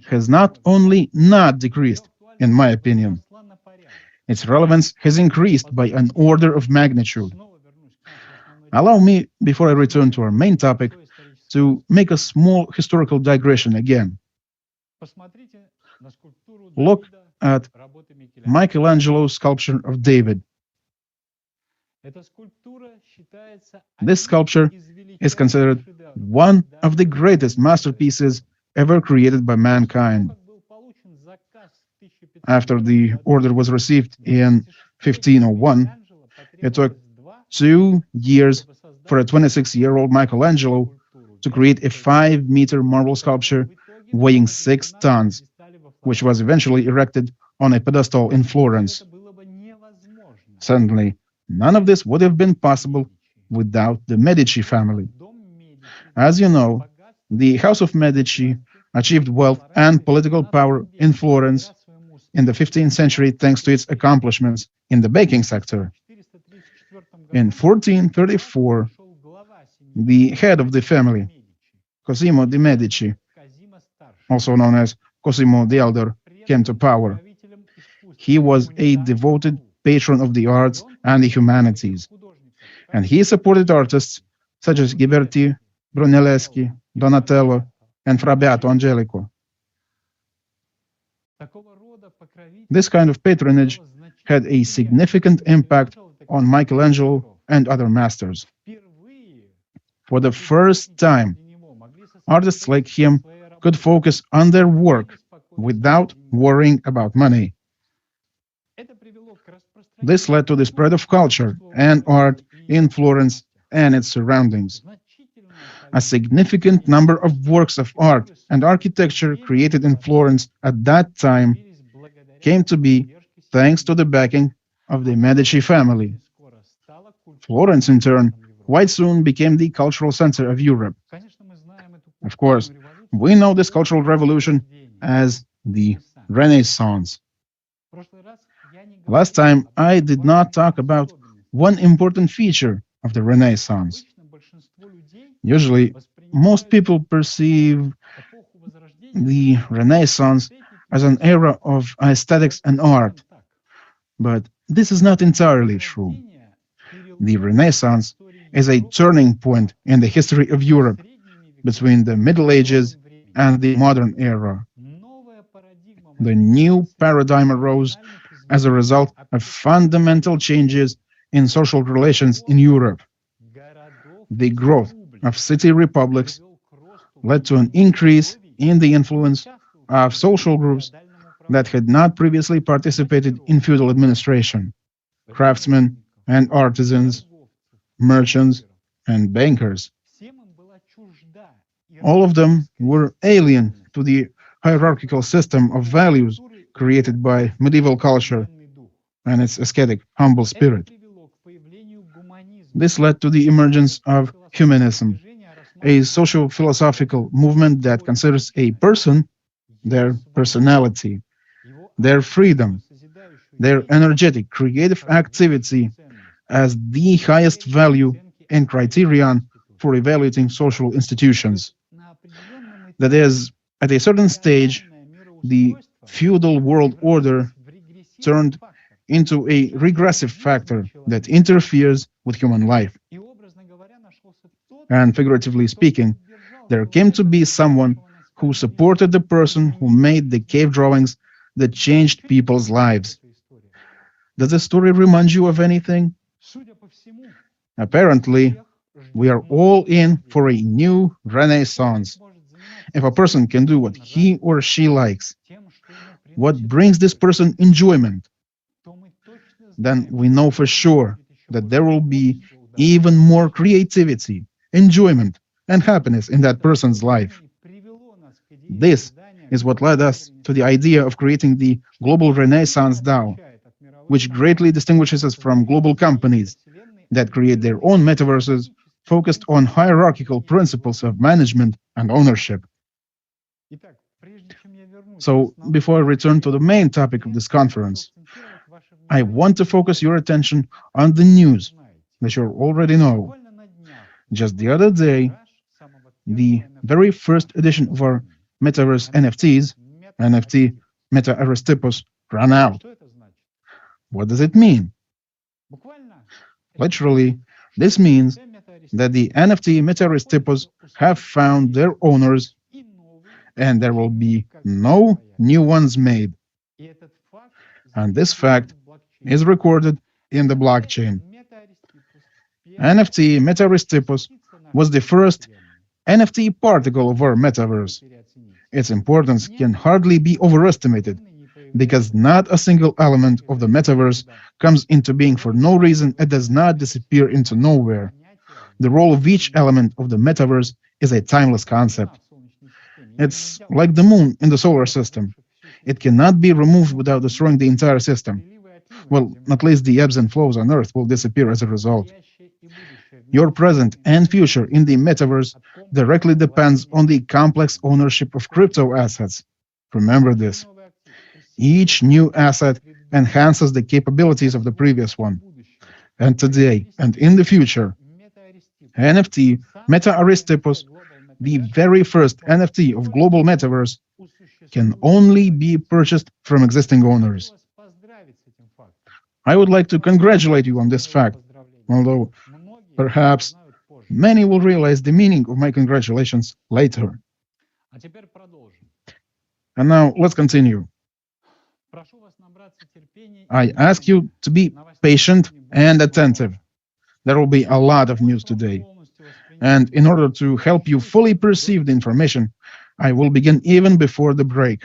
has not only not decreased, in my opinion, its relevance has increased by an order of magnitude. Allow me, before I return to our main topic, to make a small historical digression again. Look at Michelangelo's sculpture of David. This sculpture is considered one of the greatest masterpieces ever created by mankind. After the order was received in 1501, It took 2 years for a 26-year-old Michelangelo to create a 5-meter marble sculpture weighing 6 tons, which was eventually erected on a pedestal in Florence. Certainly, none of this would have been possible without the Medici family. As you know, the House of Medici achieved wealth and political power in Florence in the 15th century thanks to its accomplishments in the baking sector. In 1434, the head of the family, Cosimo de' Medici, also known as Cosimo the Elder, came to power. He was a devoted patron of the arts and the humanities, and he supported artists such as Ghiberti, Brunelleschi, Donatello, and Fra Beato Angelico. This kind of patronage had a significant impact on Michelangelo and other masters. For the first time, artists like him could focus on their work without worrying about money. This led to the spread of culture and art in Florence and its surroundings. A significant number of works of art and architecture created in Florence at that time came to be thanks to the backing of the Medici family. Florence, in turn, quite soon became the cultural center of Europe. Of course, we know this cultural revolution as the Renaissance. Last time, I did not talk about one important feature of the Renaissance. Usually, most people perceive the Renaissance as an era of aesthetics and art, but this is not entirely true. The Renaissance is a turning point in the history of Europe between the Middle Ages and the modern era. The new paradigm arose as a result of fundamental changes in social relations in Europe. The growth of city republics led to an increase in the influence of social groups that had not previously participated in feudal administration: craftsmen and artisans, merchants and bankers. All of them were alien to the hierarchical system of values created by medieval culture and its ascetic, humble spirit. This led to the emergence of humanism, a socio-philosophical movement that considers a person, their personality, their freedom, their energetic, creative activity as the highest value and criterion for evaluating social institutions. That is, at a certain stage, the feudal world order turned into a regressive factor that interferes with human life. And figuratively speaking, there came to be someone who supported the person who made the cave drawings that changed people's lives. Does the story remind you of anything? Apparently, we are all in for a new renaissance. If a person can do what he or she likes, what brings this person enjoyment, then we know for sure that there will be even more creativity, enjoyment, and happiness in that person's life. This is what led us to the idea of creating the Global Renaissance DAO, which greatly distinguishes us from global companies that create their own metaverses focused on hierarchical principles of management and ownership. So, before I return to the main topic of this conference, I want to focus your attention on the news that you already know. Just the other day, the very first edition of our Metaverse NFTs, NFT Meta ran out. What does it mean? Literally, this means that the NFT Meta have found their owners and there will be no new ones made. And this fact is recorded in the blockchain. NFT Meta was the first NFT particle of our metaverse. Its importance can hardly be overestimated, Because not a single element of the metaverse comes into being for no reason, it does not disappear into nowhere. The role of each element of the metaverse is a timeless concept. It's like the moon in the solar system. It cannot be removed without destroying the entire system. Well, at least the ebbs and flows on Earth will disappear as a result. Your present and future in the metaverse directly depends on the complex ownership of crypto assets. Remember this. Each new asset enhances the capabilities of the previous one. And today and in the future, NFT, Meta the very first NFT of global metaverse, can only be purchased from existing owners. I would like to congratulate you on this fact, although perhaps many will realize the meaning of my congratulations later. And now let's continue. I ask you to be patient and attentive. There will be a lot of news today. And in order to help you fully perceive the information, I will begin even before the break.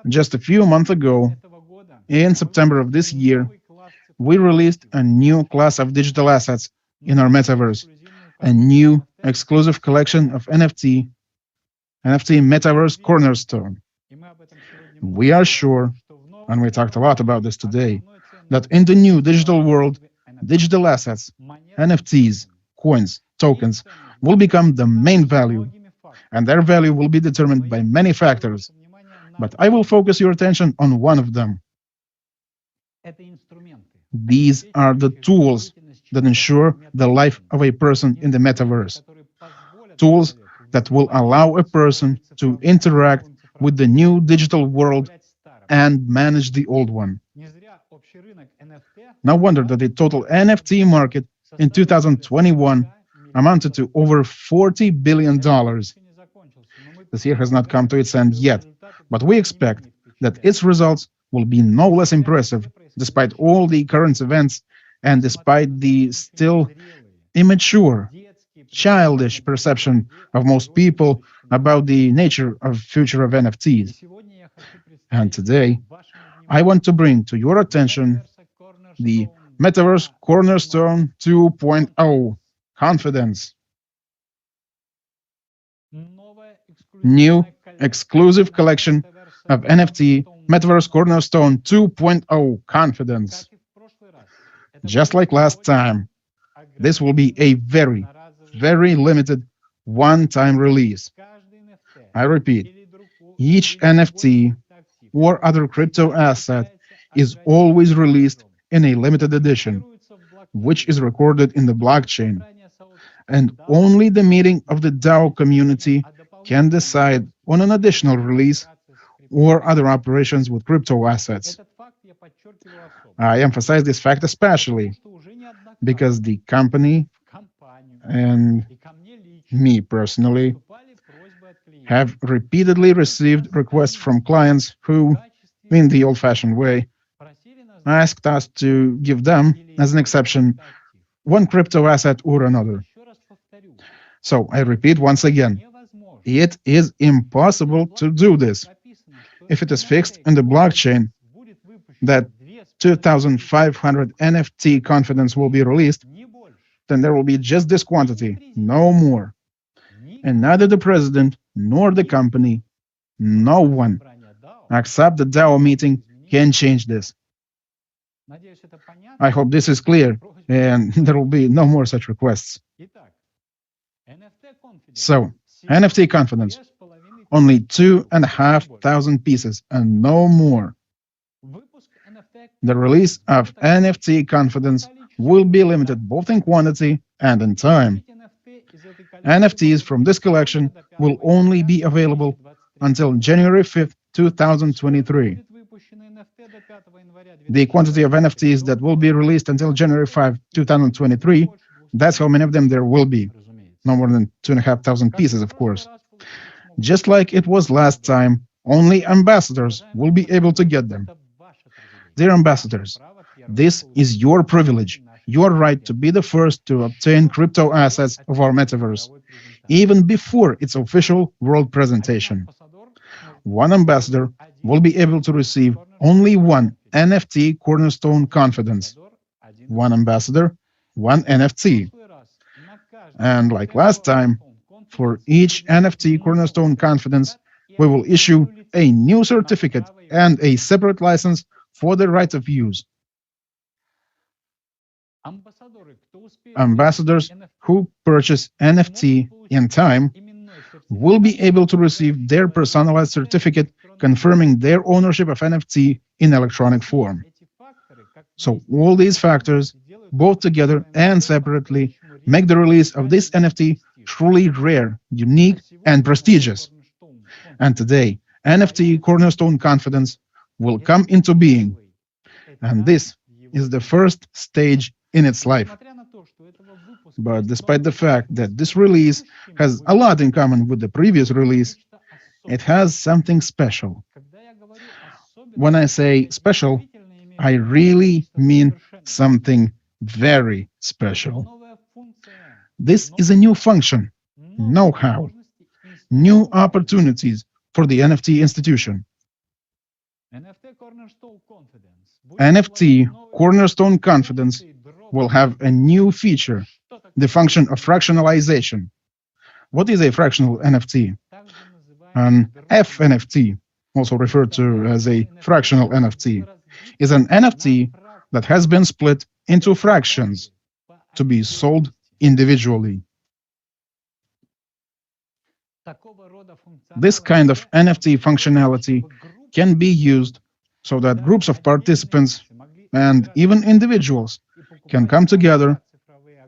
Just a few months ago, in September of this year, we released a new class of digital assets in our metaverse, a new exclusive collection of NFT Metaverse Cornerstone. We are sure, and we talked a lot about this today, that in the new digital world, digital assets, NFTs, coins, tokens, will become the main value, and their value will be determined by many factors. But I will focus your attention on one of them. These are the tools that ensure the life of a person in the metaverse. Tools that will allow a person to interact with the new digital world and manage the old one. No wonder that the total NFT market in 2021 amounted to over $40 billion. This year has not come to its end yet, but we expect that its results will be no less impressive, despite all the current events and despite the still immature, childish perception of most people about the nature of future of NFTs. And today, I want to bring to your attention the Metaverse Cornerstone 2.0 Confidence. New exclusive collection of NFT Metaverse Cornerstone 2.0 Confidence. Just like last time, this will be a very, very limited one-time release. I repeat, each NFT or other crypto asset is always released in a limited edition, which is recorded in the blockchain. And only the meeting of the DAO community can decide on an additional release or other operations with crypto assets. I emphasize this fact especially because the company and me personally have repeatedly received requests from clients who, in the old-fashioned way, asked us to give them, as an exception, one crypto asset or another. So I repeat once again, it is impossible to do this. If it is fixed in the blockchain that 2,500 NFT confidence will be released, then there will be just this quantity, no more. And neither the president nor the company, no one, except the DAO meeting, can change this. I hope this is clear, and there will be no more such requests. So, NFT confidence, only 2,500 pieces and no more. The release of NFT confidence will be limited both in quantity and in time. NFTs from this collection will only be available until January 5th, 2023. The quantity of NFTs that will be released until January 5, 2023, that's how many of them there will be. No more than 2,500 pieces, of course. Just like it was last time, only ambassadors will be able to get them. Dear ambassadors, this is your privilege, your right to be the first to obtain crypto assets of our metaverse, even before its official world presentation. one ambassador will be able to receive only one NFT cornerstone confidence. One ambassador, one NFT. And like last time, for each NFT cornerstone confidence, we will issue a new certificate and a separate license for the right of use. Ambassadors who purchase NFT in time will be able to receive their personalized certificate confirming their ownership of NFT in electronic form. So all these factors, both together and separately, make the release of this NFT truly rare, unique, and prestigious. And today, NFT Cornerstone Confidence will come into being. And this is the first stage in its life. But despite the fact that this release has a lot in common with the previous release, it has something special. When I say special, I really mean something very special. This is a new function, know-how, new opportunities for the NFT institution. NFT Cornerstone Confidence will have a new feature, the function of fractionalization. What is a fractional NFT? An FNFT, also referred to as a fractional NFT, is an NFT that has been split into fractions to be sold individually. This kind of NFT functionality can be used so that groups of participants and even individuals can come together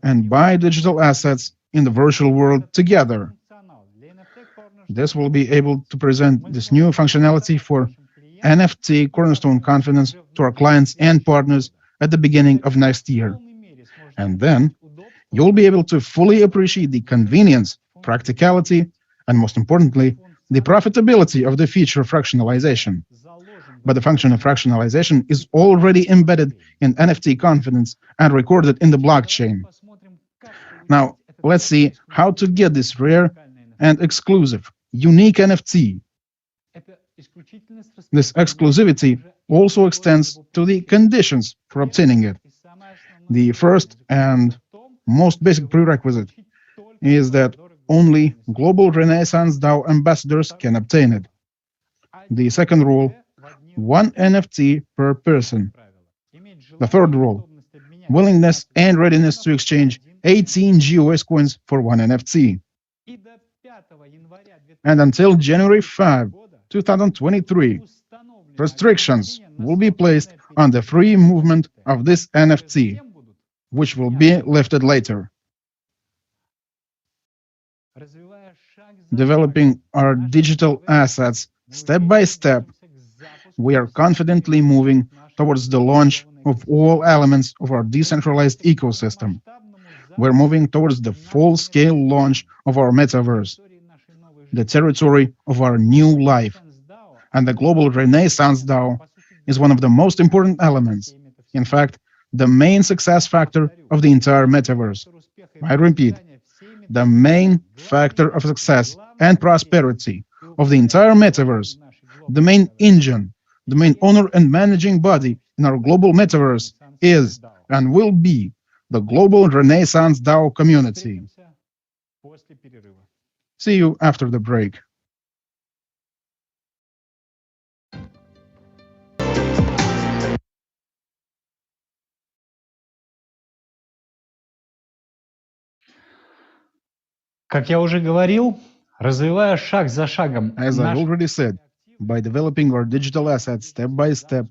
and buy digital assets in the virtual world together. This will be able to present this new functionality for NFT Cornerstone Confidence to our clients and partners at the beginning of next year. And then you'll be able to fully appreciate the convenience, practicality, and most importantly, the profitability of the feature of fractionalization. But the function of fractionalization is already embedded in NFT Confidence and recorded in the blockchain. Now, let's see how to get this rare and exclusive, unique NFT. This exclusivity also extends to the conditions for obtaining it. The first and most basic prerequisite is that only Global Renaissance DAO ambassadors can obtain it. The second rule, one NFT per person. The third rule, willingness and readiness to exchange 18 GIG-OS coins for one NFT. And until January 5, 2023, restrictions will be placed on the free movement of this NFT, which will be lifted later. Developing our digital assets step by step, we are confidently moving towards the launch of all elements of our decentralized ecosystem. We're moving towards the full-scale launch of our metaverse, the territory of our new life. And the Global Renaissance DAO is one of the most important elements. In fact, the main success factor of the entire metaverse. I repeat, the main factor of success and prosperity of the entire metaverse, the main engine, the main owner and managing body in our global metaverse is and will be the Global Renaissance DAO community. See you after the break. Как я уже говорил, развивая шаг за шагом As I наш already said, by developing our digital assets step by step,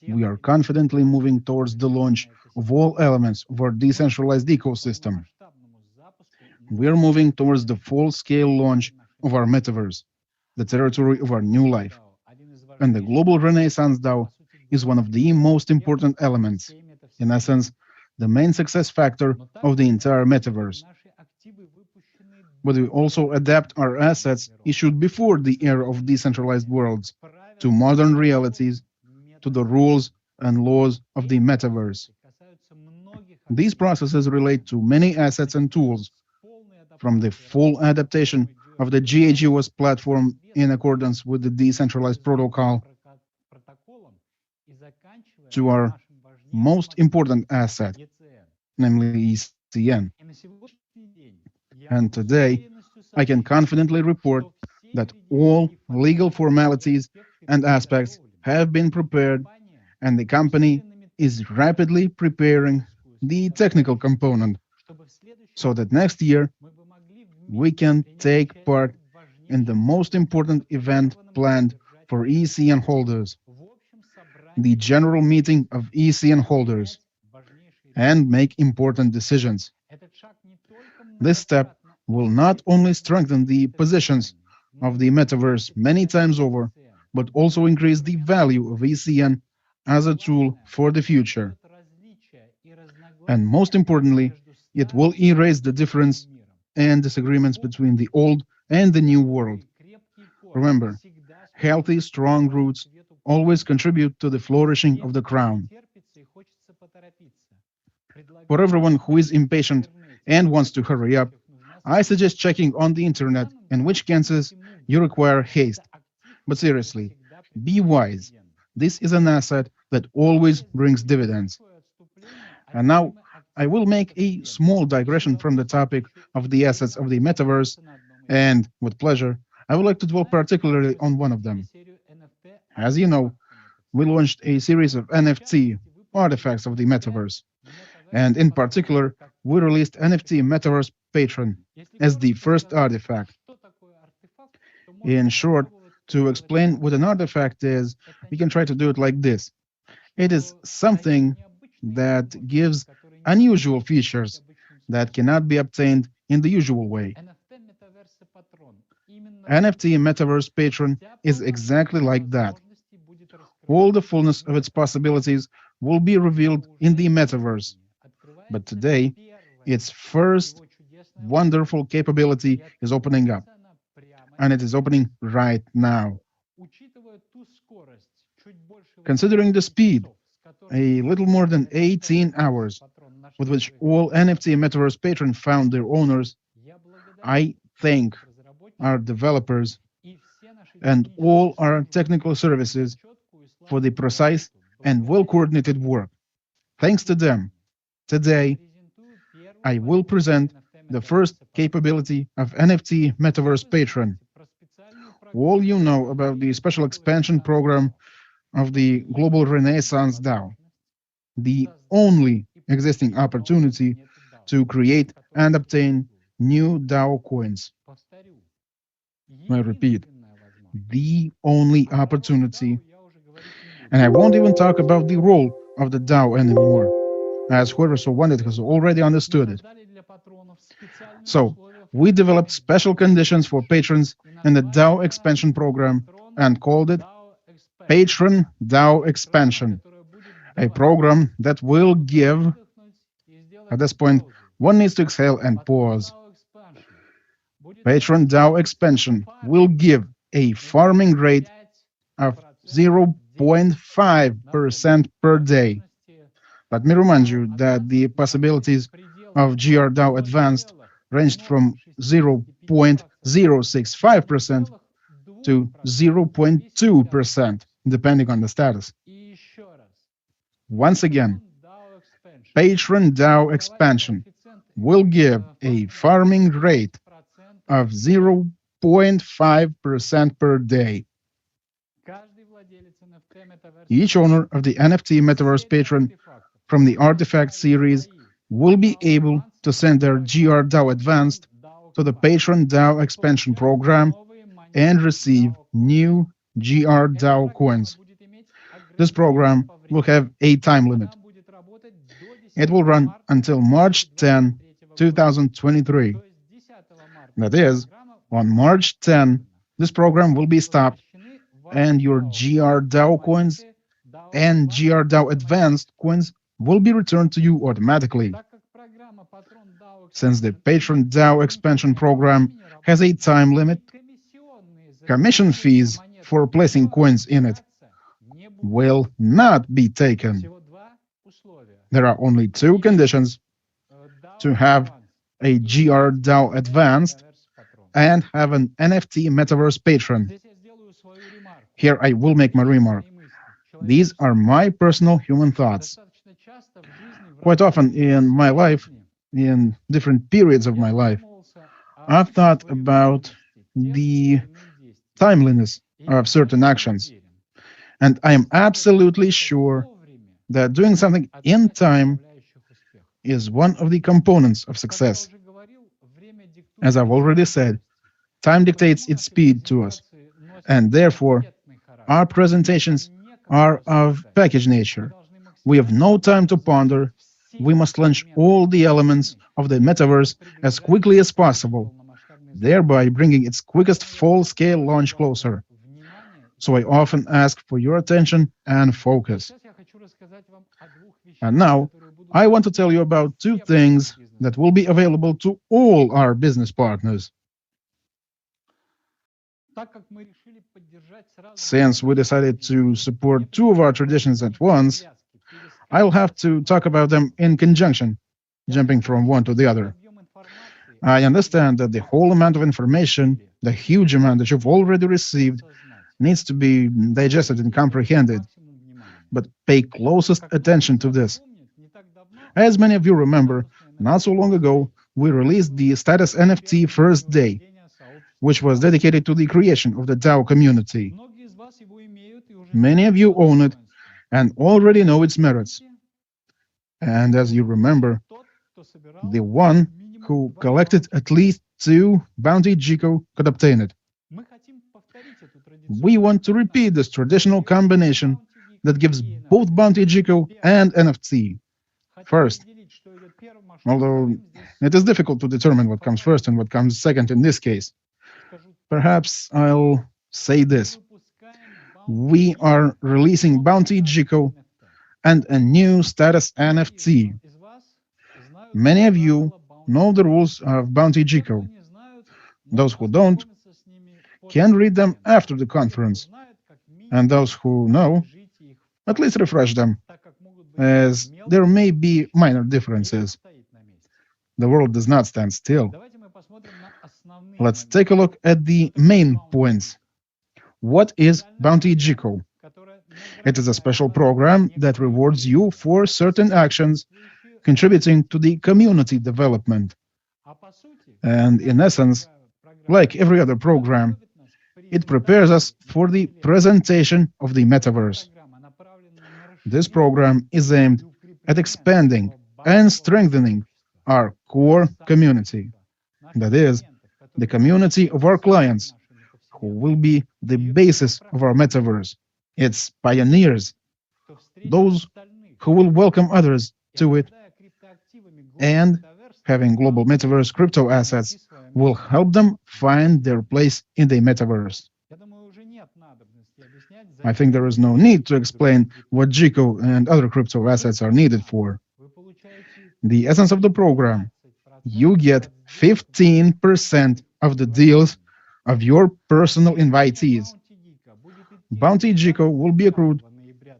we are confidently moving towards the launch of all elements of our decentralized ecosystem. We are moving towards the full-scale launch of our metaverse, the territory of our new life. And the Global Renaissance DAO is one of the most important elements, in essence, the main success factor of the entire metaverse. But we also adapt our assets issued before the era of decentralized worlds to modern realities, to the rules and laws of the metaverse. These processes relate to many assets and tools, from the full adaptation of the GIG-OS platform in accordance with the decentralized protocol to our most important asset, namely ECN. And today, I can confidently report that all legal formalities and aspects have been prepared, and the company is rapidly preparing the technical component so that next year we can take part in the most important event planned for ECN holders, the general meeting of ECN holders, and make important decisions. This step will not only strengthen the positions of the metaverse many times over, but also increase the value of ECN as a tool for the future. And most importantly, it will erase the difference and disagreements between the old and the new world. Remember, healthy, strong roots always contribute to the flourishing of the crown. For everyone who is impatient and wants to hurry up, I suggest checking on the internet in which cases you require haste. But seriously, be wise. This is an asset that always brings dividends. And now, I will make a small digression from the topic of the assets of the metaverse, and with pleasure, I would like to dwell particularly on one of them. As you know, we launched a series of NFT artifacts of the metaverse, and in particular, we released NFT Metaverse Patron as the first artifact. In short, to explain what an artifact is, we can try to do it like this. It is something that gives unusual features that cannot be obtained in the usual way. NFT Metaverse Patron is exactly like that. All the fullness of its possibilities will be revealed in the metaverse. But today, its first wonderful capability is opening up, and it is opening right now. Considering the speed, a little more than 18 hours, with which all NFT Metaverse Patron found their owners, I thank our developers and all our technical services for the precise and well-coordinated work. Thanks to them, today, I will present the first capability of NFT Metaverse Patron. All you know about the special expansion program of the Global Renaissance DAO, the only existing opportunity to create and obtain new DAO coins. I repeat, the only opportunity. And I won't even talk about the role of the DAO anymore, as whoever so wanted has already understood it. So, we developed special conditions for patrons in the DAO expansion program and called it Patron DAO Expansion, a program that will give. At this point, one needs to exhale and pause. Patron DAO Expansion will give a farming rate of 0.5% per day. Let me remind you that the possibilities of GRDAO Advanced ranged from 0.065% to 0.2%, depending on the status. Once again, Patron DAO Expansion will give a farming rate of 0.5% per day. Each owner of the NFT Metaverse Patron from the Artifact series will be able to send their GRDAO Advanced to the Patron DAO Expansion program and receive new GRDAO coins. This program will have a time limit. It will run until March 10, 2023. That is, on March 10, this program will be stopped, and your GRDAO coins and GRDAO Advanced coins will be returned to you automatically. Since the Patron DAO expansion program has a time limit, commission fees for placing coins in it will not be taken. There are only two conditions: to have a GRDAO Advanced and have an NFT metaverse patron. Here I will make my remark. These are my personal human thoughts. Quite often in my life, in different periods of my life, I've thought about the timeliness of certain actions, and I am absolutely sure that doing something in time is one of the components of success. As I've already said, time dictates its speed to us, and therefore, our presentations are of package nature. We have no time to ponder. We must launch all the elements of the metaverse as quickly as possible, thereby bringing its quickest full-scale launch closer. So I often ask for your attention and focus. And now, I want to tell you about two things that will be available to all our business partners. Since we decided to support two of our traditions at once, I'll have to talk about them in conjunction, jumping from one to the other. I understand that the whole amount of information, the huge amount that you've already received, needs to be digested and comprehended. But pay closest attention to this. As many of you remember, not so long ago, we released the Status NFT First Day, which was dedicated to the creation of the DAO community. Many of you own it and already know its merits. And as you remember, the one who collected at least 2 bounty GIG-O could obtain it. We want to repeat this traditional combination that gives both bounty GIG-O and NFT. First, although it is difficult to determine what comes first and what comes second in this case, perhaps I'll say this. We are releasing bounty GIG-O and a new status NFT. Many of you know the rules of bounty GIG-O. Those who don't can read them after the conference, and those who know, at least refresh them, as there may be minor differences. The world does not stand still. Let's take a look at the main points. What is bounty GIG-O? It is a special program that rewards you for certain actions contributing to the community development. And in essence, like every other program, it prepares us for the presentation of the metaverse. This program is aimed at expanding and strengthening our core community. That is, the community of our clients, who will be the basis of our metaverse, its pioneers, those who will welcome others to it, and having global metaverse crypto assets will help them find their place in the metaverse. I think there is no need to explain what GIG-O and other crypto assets are needed for. The essence of the program: you get 15% of the deals of your personal invitees. Bounty GIG-O will be accrued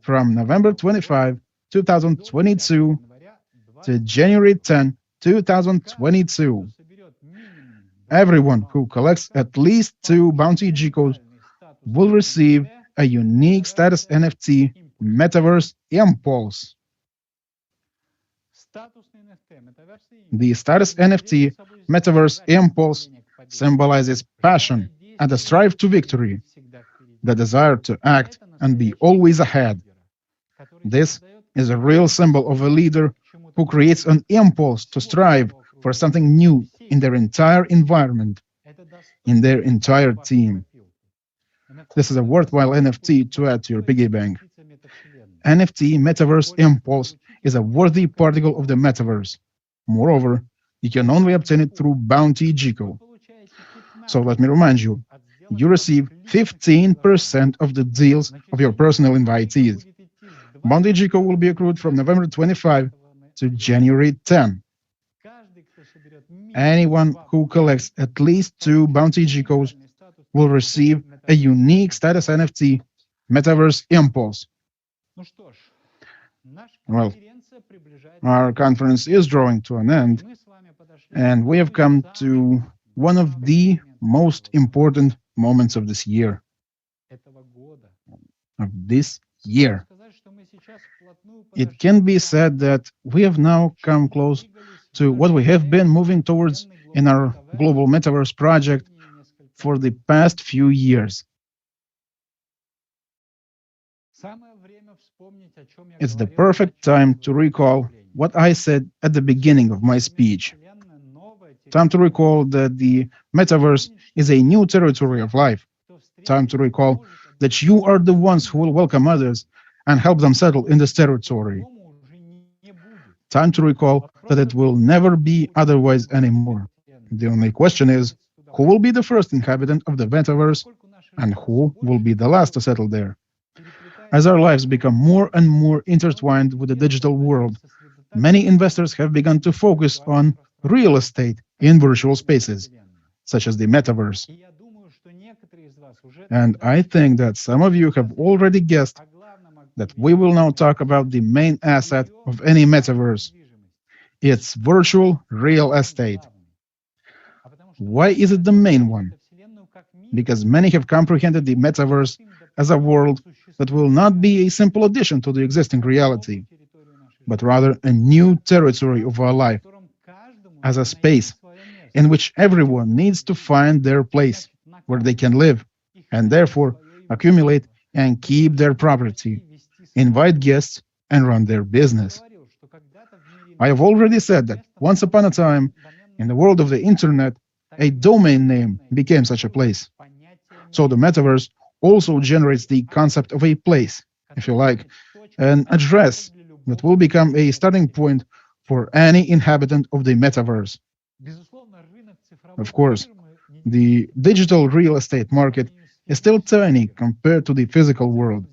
from November 25, 2022 to January 10, 2022. Everyone who collects at least 2 bounty GIG-Os will receive a unique status NFT Metaverse Impulse. The status NFT Metaverse Impulse symbolizes passion and a strive to victory, the desire to act and be always ahead. This is a real symbol of a leader who creates an impulse to strive for something new in their entire environment, in their entire team. This is a worthwhile NFT to add to your piggy bank. NFT Metaverse Impulse is a worthy particle of the metaverse. Moreover, you can only obtain it through bounty GIG-O. So let me remind you, you receive 15% of the deals of your personal invitees. Bounty GIG-O will be accrued from November 25 to January 10. Anyone who collects at least 2 bounty GIG-Os will receive a unique status NFT Metaverse Impulse. Well, our conference is drawing to an end, and we have come to one of the most important moments of this year. It can be said that we have now come close to what we have been moving towards in our global metaverse project for the past few years. It's the perfect time to recall what I said at the beginning of my speech. Time to recall that the metaverse is a new territory of life. Time to recall that you are the ones who will welcome others and help them settle in this territory. Time to recall that it will never be otherwise anymore. The only question is, who will be the first inhabitant of the metaverse and who will be the last to settle there? As our lives become more and more intertwined with the digital world, many investors have begun to focus on real estate in virtual spaces, such as the metaverse. And I think that some of you have already guessed that we will now talk about the main asset of any metaverse. It's virtual real estate. Why is it the main one? Because many have comprehended the metaverse as a world that will not be a simple addition to the existing reality, but rather a new territory of our life, as a space in which everyone needs to find their place, where they can live, and therefore accumulate and keep their property, invite guests, and run their business. I have already said that once upon a time, in the world of the internet, a domain name became such a place. So the metaverse also generates the concept of a place, if you like, an address that will become a starting point for any inhabitant of the metaverse. Of course, the digital real estate market is still tiny compared to the physical world.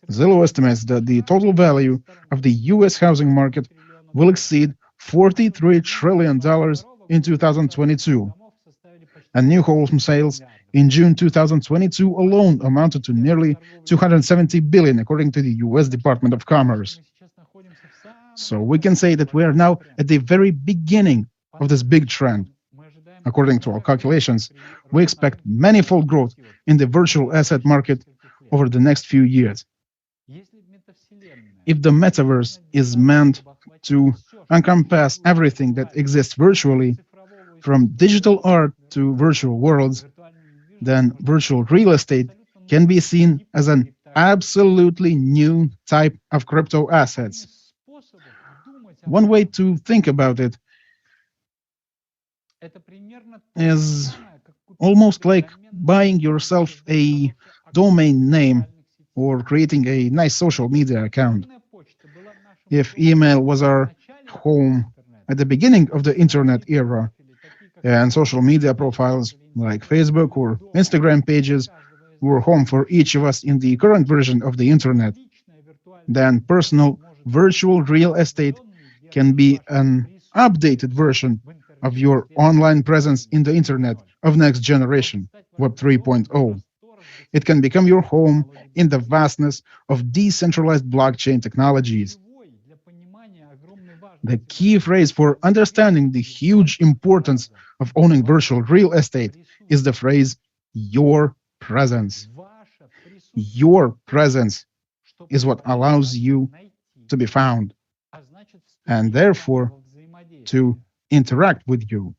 Zillow estimates that the total value of the US housing market will exceed $43 trillion in 2022, and new home sales in June 2022 alone amounted to nearly 270 billion, according to the US Department of Commerce. So we can say that we are now at the very beginning of this big trend. According to our calculations, we expect manifold growth in the virtual asset market over the next few years. If the metaverse is meant to encompass everything that exists virtually, from digital art to virtual worlds, then virtual real estate can be seen as an absolutely new type of crypto assets. One way to think about it is almost like buying yourself a domain name or creating a nice social media account. If email was our home at the beginning of the internet era, and social media profiles like Facebook or Instagram pages were home for each of us in the current version of the internet, then personal virtual real estate can be an updated version of your online presence in the internet of next generation, Web 3.0. It can become your home in the vastness of decentralized blockchain technologies. The key phrase for understanding the huge importance of owning virtual real estate is the phrase, your presence. Your presence is what allows you to be found, and therefore to interact with you.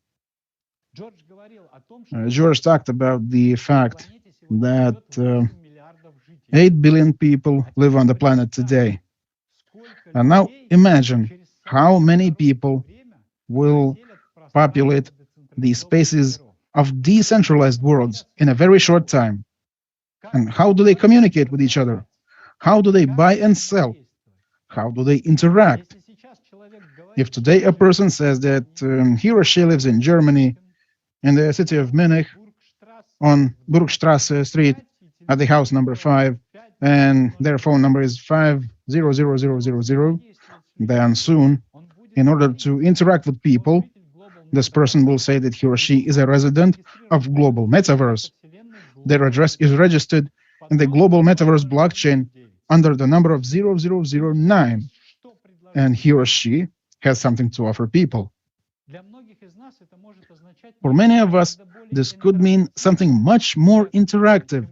George talked about the fact that 8 billion people live on the planet today. And now imagine how many people will populate the spaces of decentralized worlds in a very short time. And how do they communicate with each other? How do they buy and sell? How do they interact? If today a person says that he or she lives in Germany, in the city of Munich, on Burgstrasse Street, at the house number 5, and their phone number is 500000, then soon, in order to interact with people, this person will say that he or she is a resident of global metaverse. Their address is registered in the global metaverse blockchain under the number of 0009, and he or she has something to offer people. For many of us, this could mean something much more interactive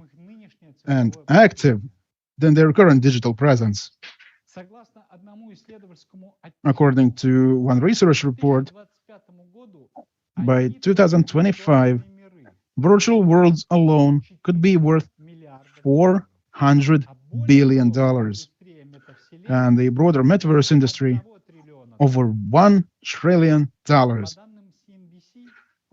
and active than their current digital presence. According to one research report, by 2025, virtual worlds alone could be worth $400 billion, and the broader metaverse industry over $1 trillion.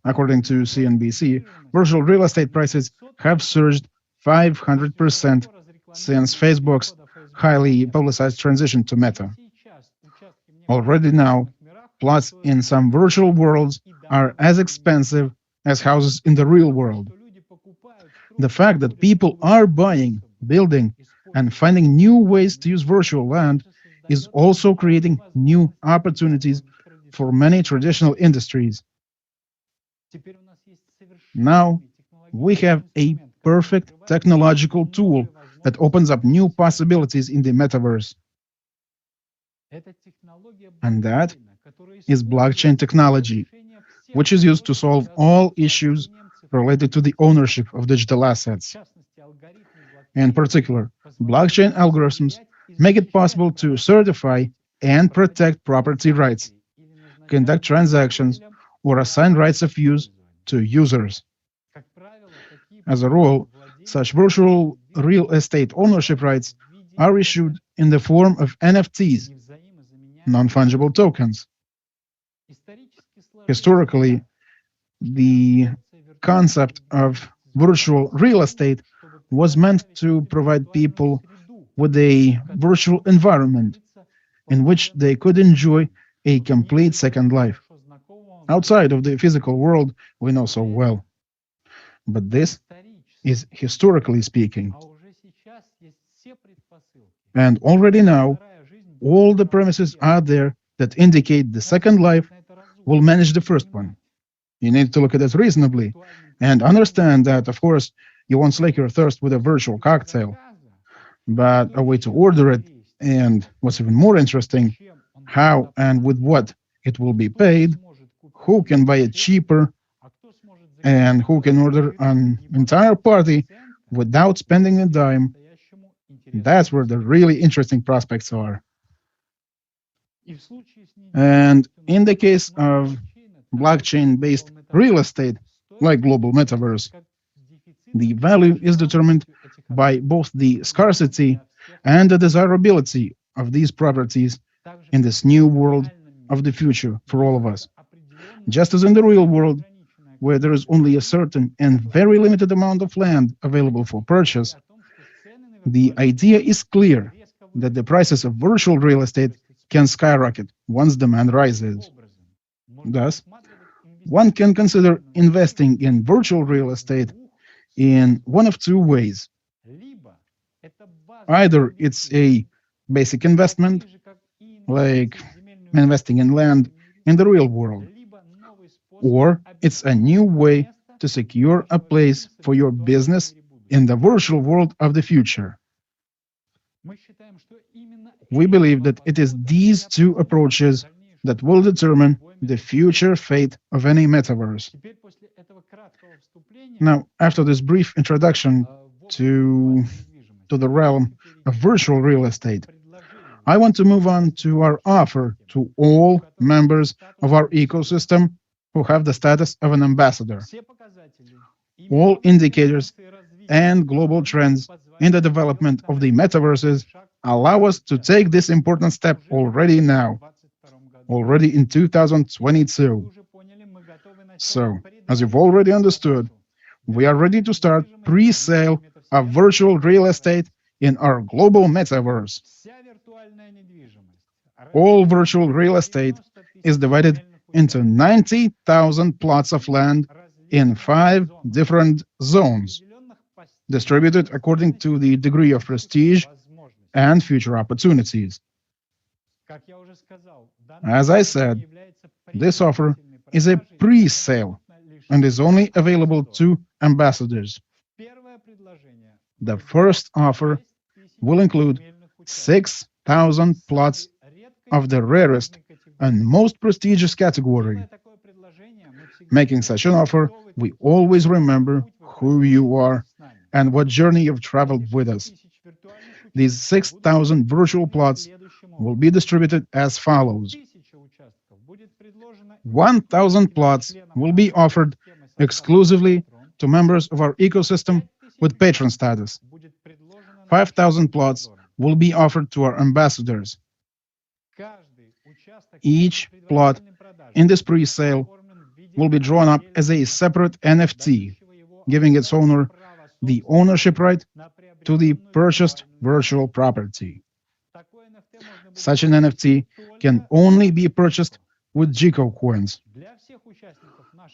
According to CNBC, virtual real estate prices have surged 500% since Facebook's highly publicized transition to Meta. Already now, plots in some virtual worlds are as expensive as houses in the real world. The fact that people are buying, building, and finding new ways to use virtual land is also creating new opportunities for many traditional industries. Now, we have a perfect technological tool that opens up new possibilities in the metaverse. And that is blockchain technology, which is used to solve all issues related to the ownership of digital assets. In particular, blockchain algorithms make it possible to certify and protect property rights, conduct transactions, or assign rights of use to users. As a rule, such virtual real estate ownership rights are issued in the form of NFTs, non-fungible tokens. Historically, the concept of virtual real estate was meant to provide people with a virtual environment in which they could enjoy a complete second life, outside of the physical world we know so well. But this is historically speaking. And already now, all the premises are there that indicate the second life will manage the first one. You need to look at it reasonably and understand that, of course, you won't slake your thirst with a virtual cocktail, but a way to order it, and what's even more interesting, how and with what it will be paid, who can buy it cheaper, and who can order an entire party without spending a dime. That's where the really interesting prospects are. And in the case of blockchain-based real estate, like global metaverse, the value is determined by both the scarcity and the desirability of these properties in this new world of the future for all of us. Just as in the real world, where there is only a certain and very limited amount of land available for purchase, the idea is clear that the prices of virtual real estate can skyrocket once demand rises. Thus, one can consider investing in virtual real estate in one of two ways. Either it's a basic investment, like investing in land in the real world, or it's a new way to secure a place for your business in the virtual world of the future. We believe that it is these two approaches that will determine the future fate of any metaverse. Now, after this brief introduction to the realm of virtual real estate, I want to move on to our offer to all members of our ecosystem who have the status of an ambassador. All indicators and global trends in the development of the metaverses allow us to take this important step already now, already in 2022. So, as you've already understood, we are ready to start pre-sale of virtual real estate in our global metaverse. All virtual real estate is divided into 90,000 plots of land in 5 different zones, distributed according to the degree of prestige and future opportunities. As I said, this offer is a pre-sale and is only available to ambassadors. The first offer will include 6,000 plots of the rarest and most prestigious category. making such an offer, we always remember who you are and what journey you've traveled with us. These 6,000 virtual plots will be distributed as follows. 1,000 plots will be offered exclusively to members of our ecosystem with patron status. 5,000 plots will be offered to our ambassadors. Each plot in this pre-sale will be drawn up as a separate NFT, giving its owner the ownership right to the purchased virtual property. Such an NFT can only be purchased with GIG-O coins.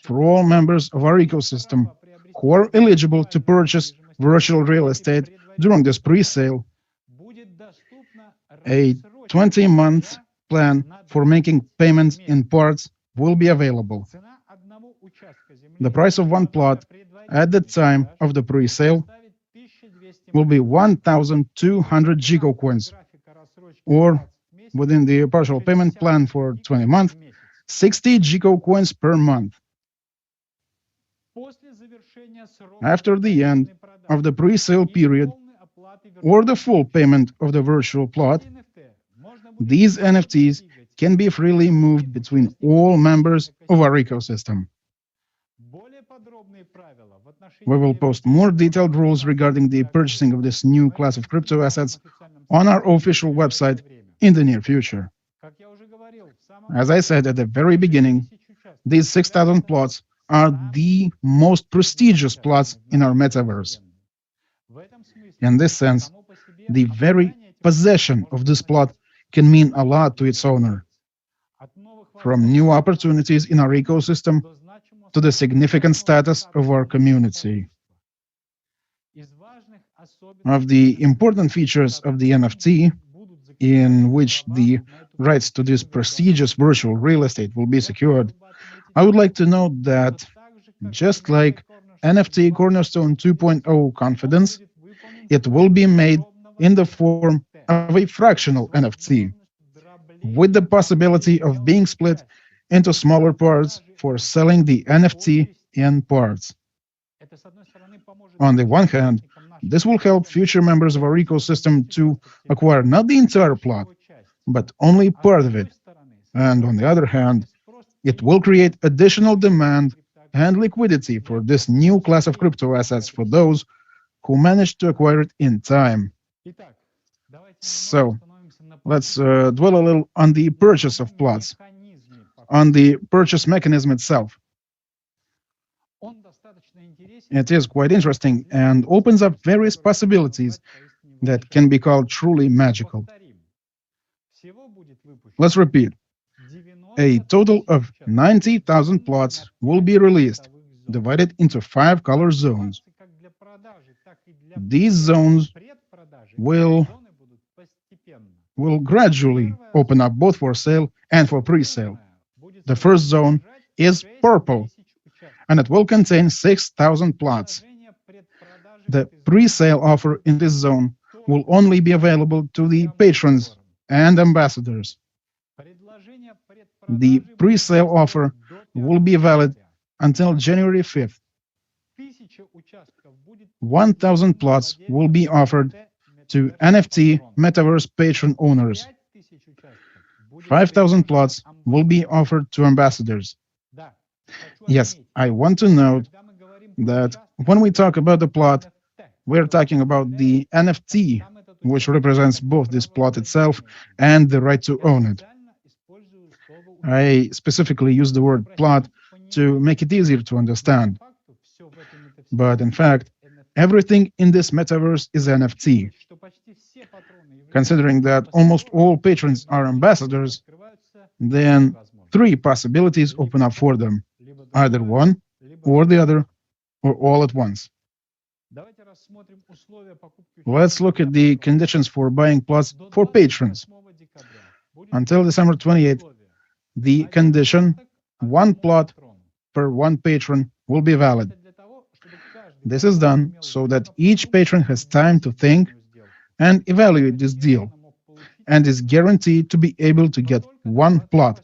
For all members of our ecosystem who are eligible to purchase virtual real estate during this pre-sale, a 20-month plan for making payments in parts will be available. The price of one plot at the time of the pre-sale will be 1,200 GIG-O coins, or within the partial payment plan for 20 months, 60 GIG-O coins per month. After the end of the pre-sale period or the full payment of the virtual plot, these NFTs can be freely moved between all members of our ecosystem. We will post more detailed rules regarding the purchasing of this new class of crypto assets on our official website in the near future. As I said at the very beginning, these 6,000 plots are the most prestigious plots in our metaverse. In this sense, the very possession of this plot can mean a lot to its owner, from new opportunities in our ecosystem to the significant status of our community. Of the important features of the NFT, in which the rights to this prestigious virtual real estate will be secured, I would like to note that, just like NFT Cornerstone 2.0 Confidence, it will be made in the form of a fractional NFT, with the possibility of being split into smaller parts for selling the NFT in parts. On the one hand, this will help future members of our ecosystem to acquire not the entire plot, but only part of it. And on the other hand, it will create additional demand and liquidity for this new class of crypto assets for those who manage to acquire it in time. So, let's dwell a little on the purchase of plots, on the purchase mechanism itself. It is quite interesting and opens up various possibilities that can be called truly magical. Let's repeat. A total of 90,000 plots will be released, divided into 5 color zones. These zones will gradually open up both for sale and for pre-sale. The first zone is purple, and it will contain 6,000 plots. The pre-sale offer in this zone will only be available to the patrons and ambassadors. The pre-sale offer will be valid until January 5th. 1,000 plots will be offered to NFT Metaverse patron owners. 5,000 plots will be offered to ambassadors. Yes, I want to note that when we talk about the plot, we're talking about the NFT, which represents both this plot itself and the right to own it. I specifically use the word plot to make it easier to understand. But in fact, everything in this metaverse is NFT. Considering that almost all patrons are ambassadors, then 3 possibilities open up for them, either one or the other, or all at once. Let's look at the conditions for buying plots for patrons. Until December 28th, the condition, 1 plot per 1 patron, will be valid. This is done so that each patron has time to think and evaluate this deal, and is guaranteed to be able to get 1 plot,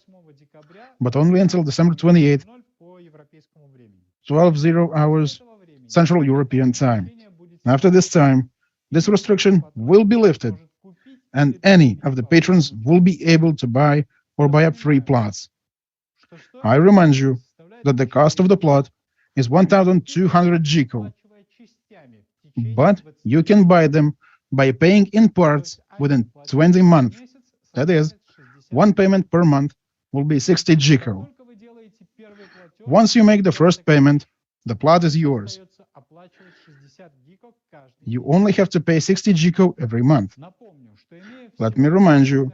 but only until December 28th, 12:00 hours Central European Time. After this time, this restriction will be lifted, and any of the patrons will be able to buy or buy up free plots. I remind you that the cost of the plot is 1,200 GIGO, but you can buy them by paying in parts within 20 months. That is, one payment per month will be 60 GIGO. Once you make the first payment, the plot is yours. You only have to pay 60 GIGO every month. Let me remind you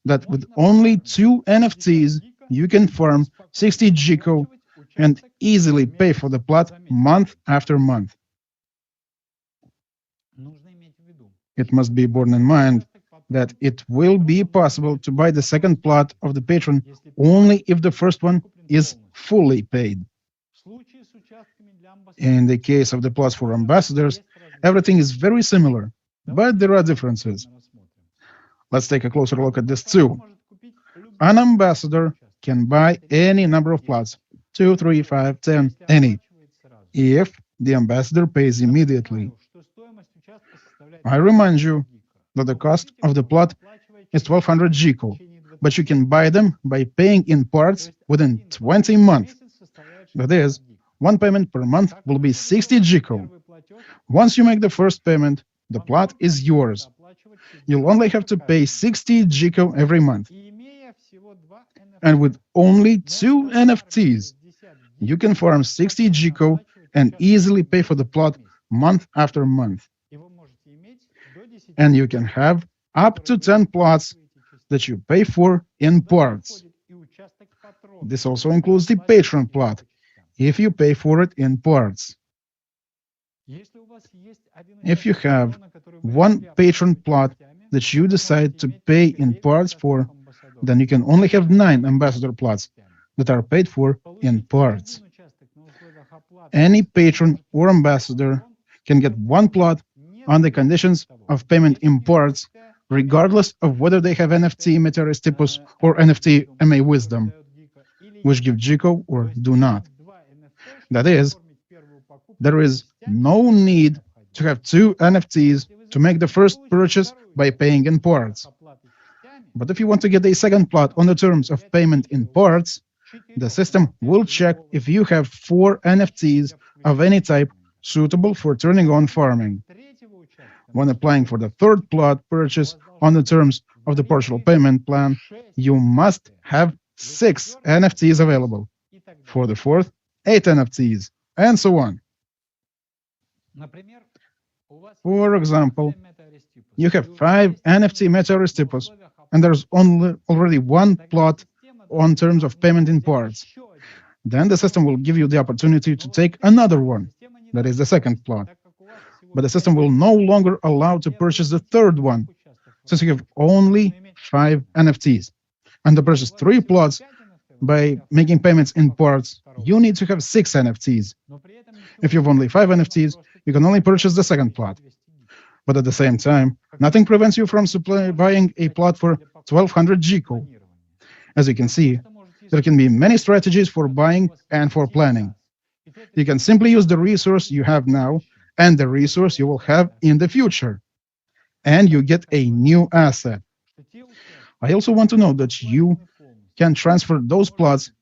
that with only 2 NFTs, you can farm 60 GIGO and easily pay for the plot month after month. It must be borne in mind that it will be possible to buy the second plot of the patron only if the first one is fully paid. In the case of the plots for ambassadors, everything is very similar, but there are differences. Let's take a closer look at this too. An ambassador can buy any number of plots, 2, 3, 5, 10, any, if the ambassador pays immediately. I remind you that the cost of the plot is 1,200 GIGO, but you can buy them by paying in parts within 20 months. That is, one payment per month will be 60 GIGO. Once you make the first payment, the plot is yours. You'll only have to pay 60 GIGO every month. And with only 2 NFTs, you can farm 60 GIGO and easily pay for the plot month after month. And you can have up to 10 plots that you pay for in parts. This also includes the patron plot, if you pay for it in parts. If you have one patron plot that you decide to pay in parts for, then you can only have 9 ambassador plots that are paid for in parts. Any patron or ambassador can get one plot on the conditions of payment in parts, regardless of whether they have NFT METAVERSE or NFT MA Wisdom, which give GIGO or do not. That is, there is no need to have 2 NFTs to make the first purchase by paying in parts. But if you want to get a second plot on the terms of payment in parts, the system will check if you have 4 NFTs of any type suitable for turning on farming. When applying for the third plot purchase on the terms of the partial payment plan, you must have 6 NFTs available. For the fourth, 8 NFTs, and so on. For example, you have 5 NFT METAVERSE, and there's already one plot on terms of payment in parts. Then the system will give you the opportunity to take another one, that is the second plot. But the system will no longer allow to purchase the third one, since you have only 5 NFTs. And to purchase 3 plots by making payments in parts, you need to have 6 NFTs. If you have only 5 NFTs, you can only purchase the second plot. But at the same time, nothing prevents you from buying a plot for 1,200 GIGO. As you can see, there can be many strategies for buying and for planning. You can simply use the resource you have now and the resource you will have in the future, and you get a new asset. I also want to note that you can transfer those plots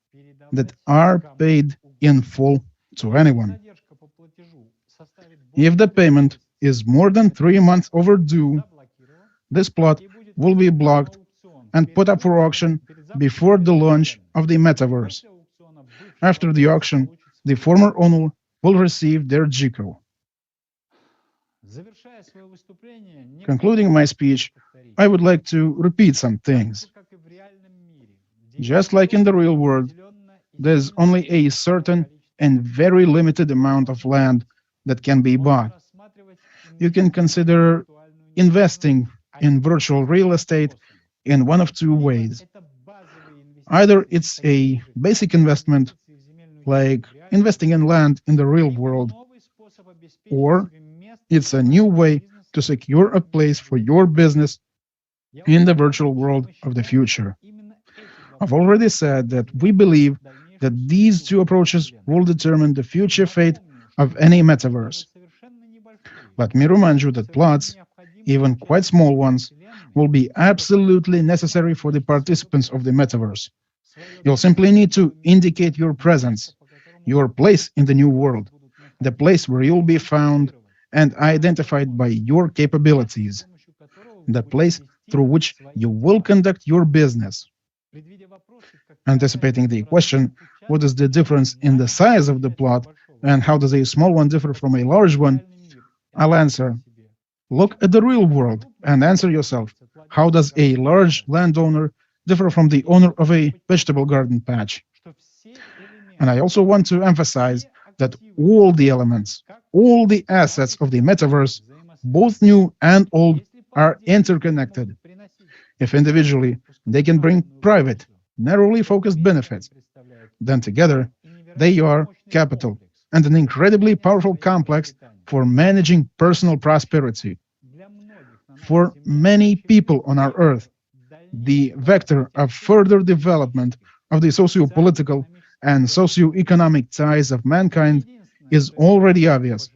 that are paid in full to anyone. If the payment is more than 3 months overdue, this plot will be blocked and put up for auction before the launch of the Metaverse. After the auction, the former owner will receive their GIGO. Concluding my speech, I would like to repeat some things. Just like in the real world, there's only a certain and very limited amount of land that can be bought. You can consider investing in virtual real estate in one of 2 ways. Either it's a basic investment, like investing in land in the real world, or it's a new way to secure a place for your business in the virtual world of the future. I've already said that we believe that these two approaches will determine the future fate of any metaverse. Let me remind you that plots, even quite small ones, will be absolutely necessary for the participants of the metaverse. You'll simply need to indicate your presence, your place in the new world, the place where you'll be found and identified by your capabilities, the place through which you will conduct your business. Anticipating the question, what is the difference in the size of the plot and how does a small one differ from a large one? I'll answer. Look at the real world and answer yourself, how does a large landowner differ from the owner of a vegetable garden patch? And I also want to emphasize that all the elements, all the assets of the metaverse, both new and old, are interconnected. If individually they can bring private, narrowly focused benefits, then together they are capital and an incredibly powerful complex for managing personal prosperity. For many people on our earth, the vector of further development of the socio-political and socio-economic ties of mankind is already obvious.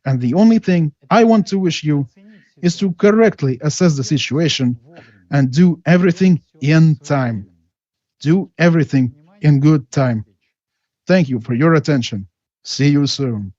And the only thing I want to wish you is to correctly assess the situation and do everything in time. Do everything in good time. Thank you for your attention. See you soon.